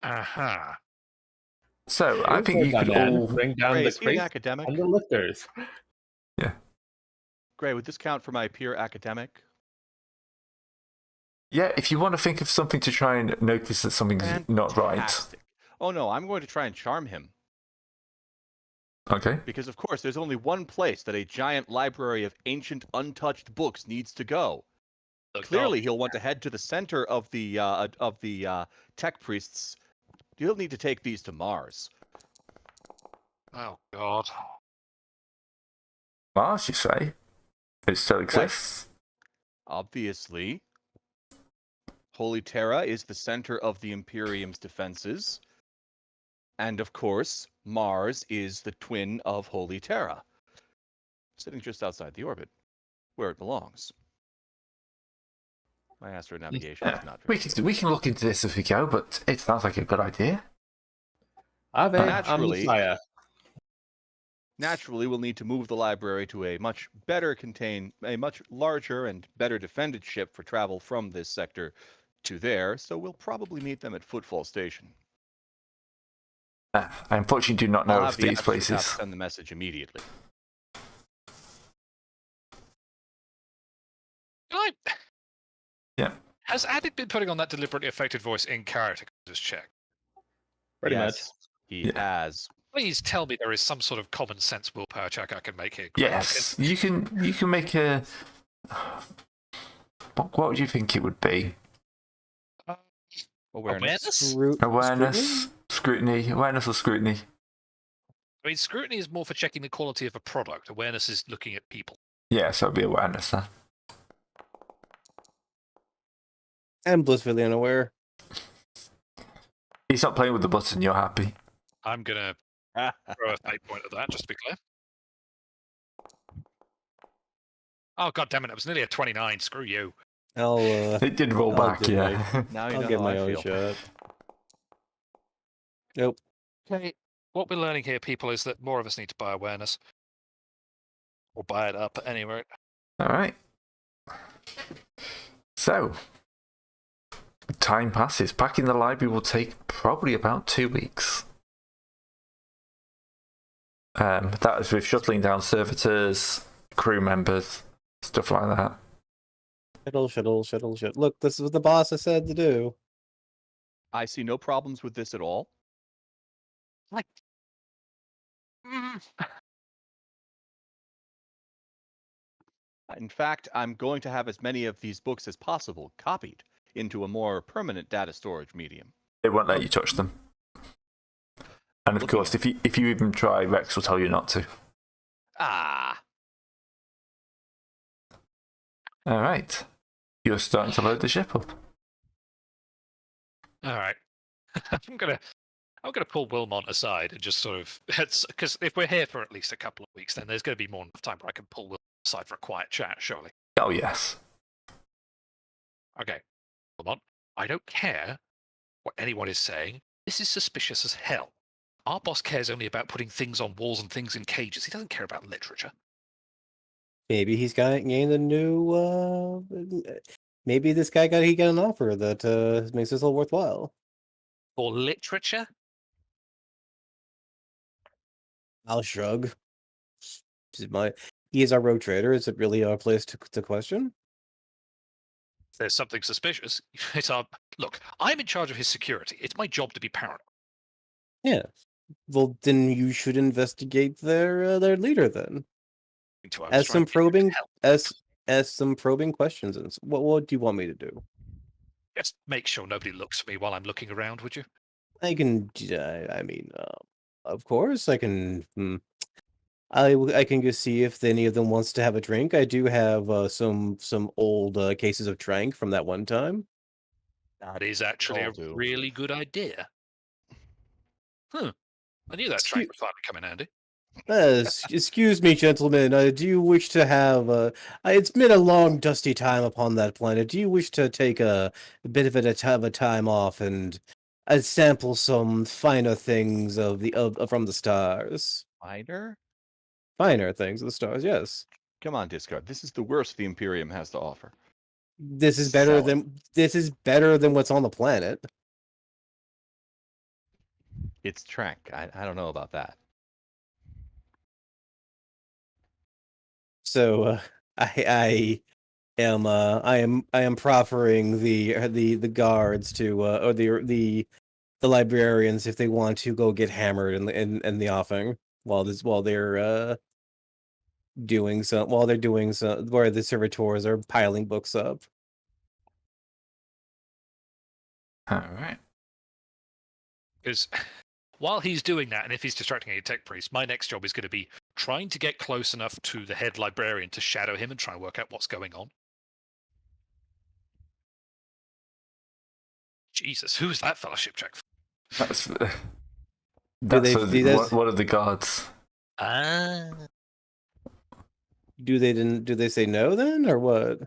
Uh-huh. So I think you could all... bring down Gray, the is he an crates academic? and the lifters. Gray, would this count for my peer academic? Yeah, if you want to think of something to try and notice that something's not right. Fantastic. Oh no, I'm going to try and charm him. Okay. Because of course there's only one place that a giant library of ancient untouched books needs to go. Clearly he'll want to head to the center of the tech priests. He'll need to take these to Mars. Oh, God. Mars, you say? It still exists? Obviously. Holy Terra is the center of the Imperium's defenses. And of course, Mars is the twin of Holy Terra, sitting just outside the orbit, where it belongs. My astro navigation is not very good. We can look into this as we go, but it sounds like a good idea. Ave Naturally. Messiah. Naturally, we'll need to move the library to a much larger and better defended ship for travel from this sector to there, so we'll probably meet them at Footfall Station. I unfortunately do not know I'll of have the these astronauts places. send the message immediately. Yeah. Has Addict been putting on that deliberately affected voice in character? Just check. Pretty Yes, he has. Please tell me there is some sort of common sense willpower check I can make here. Yes, you can make a... What would you think it would be? Awareness. Awareness, scrutiny, awareness or scrutiny? I mean, scrutiny is more for checking the quality of a product. Awareness is looking at people. Yeah, so it'd be awareness then. I'm blissfully unaware. He's not playing with the button, you're happy. I'm going to throw a fate point at that, just to be clear. Oh, god damn it, it was nearly a 29. Screw you. I'll It did roll I'll back, do yeah. Now you I'll know get how my I own feel. shot. Nope. Okay, what we're learning here, people, is that more of us need to buy awareness. We'll buy it up at any rate. All right. So, time passes. Packing the library will take probably about 2 weeks. That is with shuttling down servitors, crew members, stuff like that. Shuttle. Look, this is what the boss has said to do. I see no problems with this at all. Like, mm, In fact, I'm going to have as many of these books as possible copied into a more permanent data storage medium. They won't let you touch them. And of course, if you even try, Rex will tell you not to. Ah, All right. You're starting to load the ship up. all right. I'm gonna pull Wilmont aside and just sort of, because if we're here for at least a couple of weeks, then there's going to be more enough time where I can pull Wilmont aside for a quiet chat, surely. Oh, yes. Okay, Wilmont, I don't care what anyone is saying. This is suspicious as hell. Our boss cares only about putting things on walls and things in cages. He doesn't care about literature. Maybe he's gained a new. Maybe this guy got an offer that makes this all worthwhile. For literature? I'll shrug. He is our rogue trader. Is it really our place to question? There's something suspicious. It's our look. I'm in charge of his security. It's my job to be paranoid. Yeah. Well, then you should investigate their leader then. As some probing questions. And what do you want me to do? Just make sure nobody looks for me while I'm looking around, would you? I can. I mean, of course, I can. I can go see if any of them wants to have a drink. I do have some old cases of trank from that one time. That is actually all a do. really good idea. I knew that trank would finally come in handy. Excuse me, gentlemen. Do you wish to have? It's been a long, dusty time upon that planet. Do you wish to take a bit of a time off and sample some finer things from the stars? Finer things of the stars. Yes. Come on, Discard. This is the worst the Imperium has to offer. This is better than what's on the planet. It's trank. I don't know about that. So I am proffering the guards to or the librarians if they want to go get hammered in the offing while they're doing where the servitors are piling books up. All right. Because while he's doing that, and if he's distracting a tech priest, my next job is going to be trying to get close enough to the head librarian to shadow him and try and work out what's going on. Jesus, who's that fellowship check for? That's they- one of the guards. Ah. Do they say no then, or what?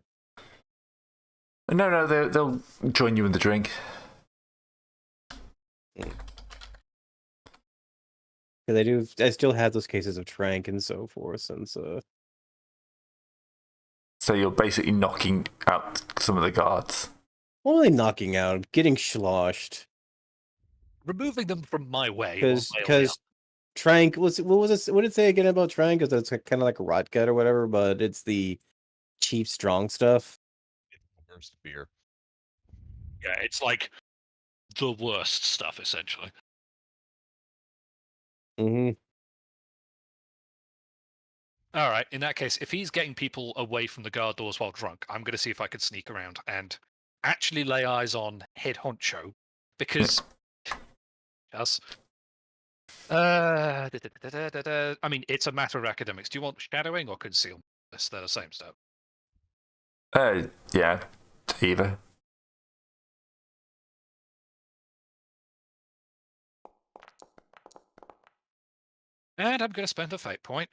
No, they'll join you in the drink. I still have those cases of trank and so forth since So you're basically knocking out some of the guards. only knocking out, getting sloshed. Removing them from my way. Because trank what did it say again about trank? Because it's kind of like a rot gut or whatever, but it's the cheap strong stuff. Worst beer. Yeah, it's like the worst stuff, essentially. Mm-hmm. All right, in that case, if he's getting people away from the guard doors while drunk, I'm going to see if I can sneak around and actually lay eyes on Head Honcho, because... Yes. I mean, it's a matter of academics. Do you want shadowing or concealment? They're the same stuff. Yeah, either. And I'm going to spend a fate point.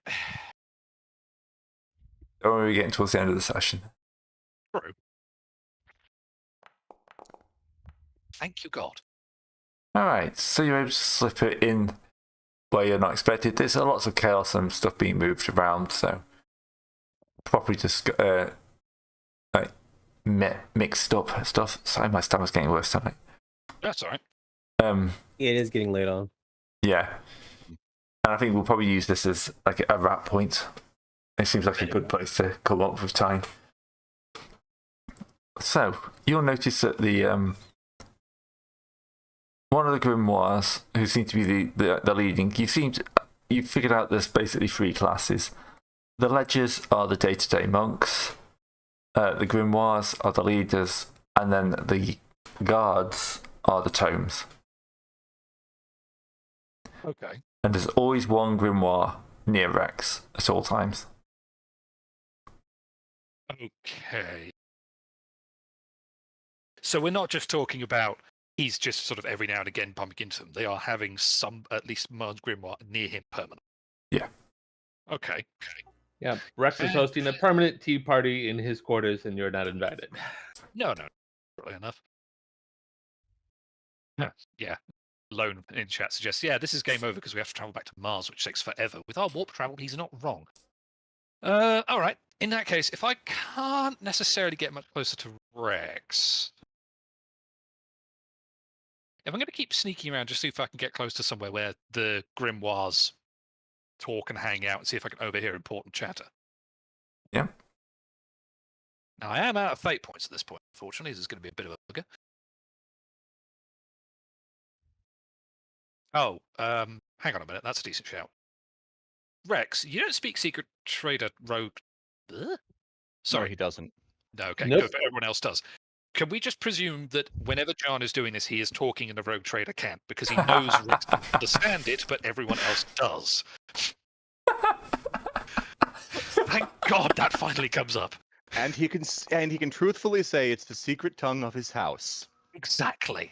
Don't worry, we're getting towards the end of the session. True. Thank you, God. Alright, so you're able to slip it in where you're not expected. There's lots of chaos and stuff being moved around, so properly just like mixed up stuff. Sorry, my stomach's getting worse tonight. That's all right. It is getting late on. Yeah, and I think we'll probably use this as like a wrap point. It seems like a good place to come up with time. So you'll notice that the one of the grimoires, who seem to be the leading, you figured out there's basically 3 classes. The ledgers are the day-to-day monks, the grimoires are the leaders, and then the guards are the tomes. Okay. And there's always one grimoire near Rex at all times. Okay. So we're not just talking about he's just sort of every now and again bumping into them. They are having some, at least one grimoire near him permanently. Yeah. Okay. Yeah, Rex is hosting a permanent tea party in his quarters, and you're not invited. No, really enough. Yeah. Lone in chat suggests, yeah, this is game over because we have to travel back to Mars, which takes forever. With our warp travel, he's not wrong. All right. In that case, if I can't necessarily get much closer to Rex, if I'm going to keep sneaking around, just see if I can get close to somewhere where the grimoires talk and hang out and see if I can overhear important chatter. Yeah. Now, I am out of fate points at this point, unfortunately. This is going to be a bit of a bugger. Oh, hang on a minute. That's a decent shout. Rex, you don't speak secret trader rogue. Ugh? No, Sorry. he doesn't. No, okay, Nope. good, but everyone else does. Can we just presume that whenever John is doing this, he is talking in a rogue trader cant because he knows Rex doesn't understand it, but everyone else does? Thank God that finally comes up. And he can truthfully say it's the secret tongue of his house. Exactly.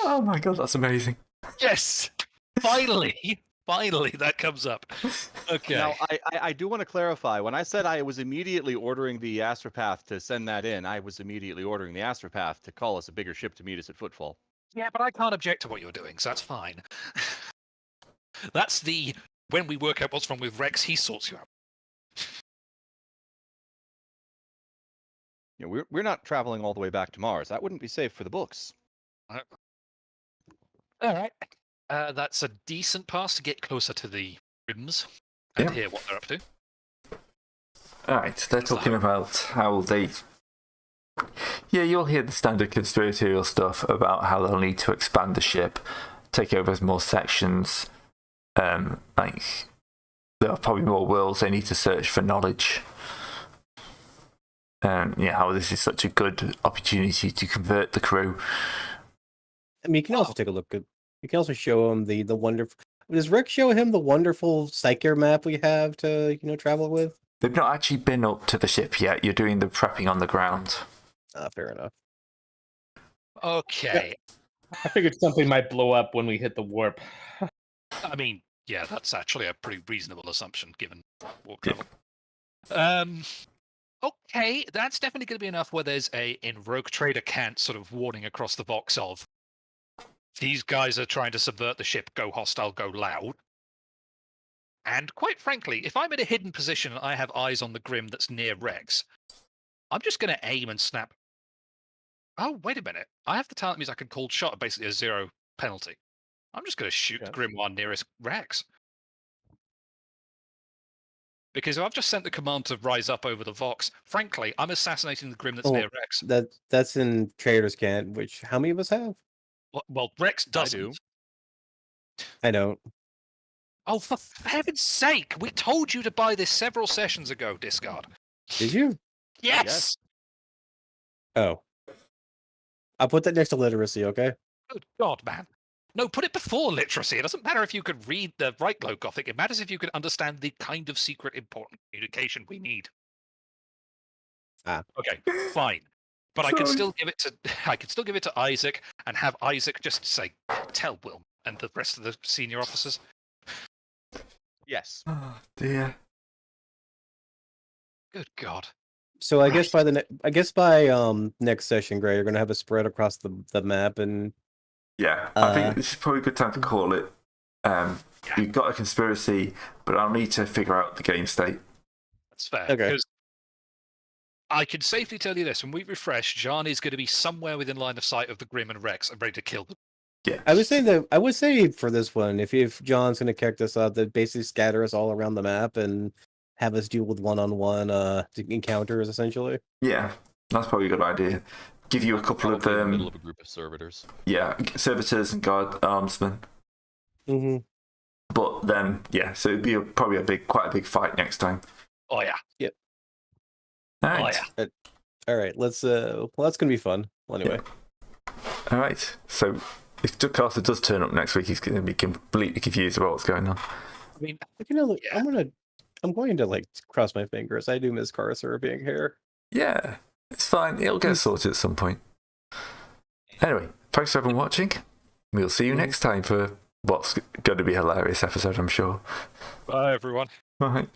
Oh my god, that's amazing. Yes. Finally that comes up. Okay. Now, I do want to clarify. When I said I was immediately ordering the astropath to send that in, I was immediately ordering the astropath to call us a bigger ship to meet us at Footfall. Yeah, but I can't object to what you're doing, so that's fine. That's when we work out what's wrong with Rex, he sorts you out. You know, we're not traveling all the way back to Mars. That wouldn't be safe for the books. All right. That's a decent pass to get closer to the rims and hear what they're up to. Alright, they're talking about how they... Yeah, you'll hear the standard conspiratorial stuff about how they'll need to expand the ship, take over more sections, like there are probably more worlds they need to search for knowledge. How this is such a good opportunity to convert the crew. I mean, you can also take a look at. You can also show him the wonderful. Does Rick show him the wonderful Psyker map we have to travel with? They've not actually been up to the ship yet. You're doing the prepping on the ground. Fair enough. Okay. I figured something might blow up when we hit the warp. I mean, yeah, that's actually a pretty reasonable assumption given warp Yeah. travel. Okay, that's definitely going to be enough where there's in Rogue Trader Cant sort of warning across the box of these guys are trying to subvert the ship, go hostile, go loud. And quite frankly, if I'm in a hidden position and I have eyes on the Grim that's near Rex, I'm just going to aim and snap. Oh, wait a minute. I have the talent means I can call shot at basically a 0 penalty. I'm just going to shoot the Grim one nearest Rex. Because if I've just sent the command to rise up over the Vox, frankly, I'm assassinating the Grim that's near Rex. That's in Trader's Cant, which how many of us have? Well, Rex doesn't. I do. I don't. Oh, for heaven's sake! We told you to buy this several sessions ago, Discard. Did you? Yes! Oh. I'll put that next to literacy, okay? Good God, man. No, put it before literacy. It doesn't matter if you could read the right low Gothic. It matters if you could understand the kind of secret important communication we need. Okay, fine. But I can still give it to Isaac and have Isaac just say, tell Will and the rest of the senior officers. Yes. Oh dear. Good God. So I guess by next session, Gray, you're gonna have a spread across the map and Yeah, I think this is probably a good time to call it. We've got a conspiracy, but I'll need to figure out the game state. That's fair. Okay. Because I can safely tell you this: when we refresh, John is going to be somewhere within line of sight of the Grim and Rex and ready to kill them. Yeah. I would say for this one, if John's gonna kick this up, that basically scatter us all around the map and have us deal with one-on-one encounters essentially. Yeah, that's probably a good idea. Give you a couple Probably in the of middle of a group of servitors. yeah, servitors and guard armsmen. Mm-hmm. But then, yeah, so it'd be probably quite a big fight next time. Oh yeah. All right. Oh yeah. All right, let's. Well, that's gonna be fun. Well, anyway. All right. So if Doug Carter does turn up next week, he's going to be completely confused about what's going on. I mean, You know, Yeah. I'm going to like cross my fingers. I do miss Carcer being here. Yeah, it's fine. It'll get sorted at some point. Anyway, thanks for everyone watching. We'll see you next time for what's going to be a hilarious episode, I'm sure. bye everyone. All right.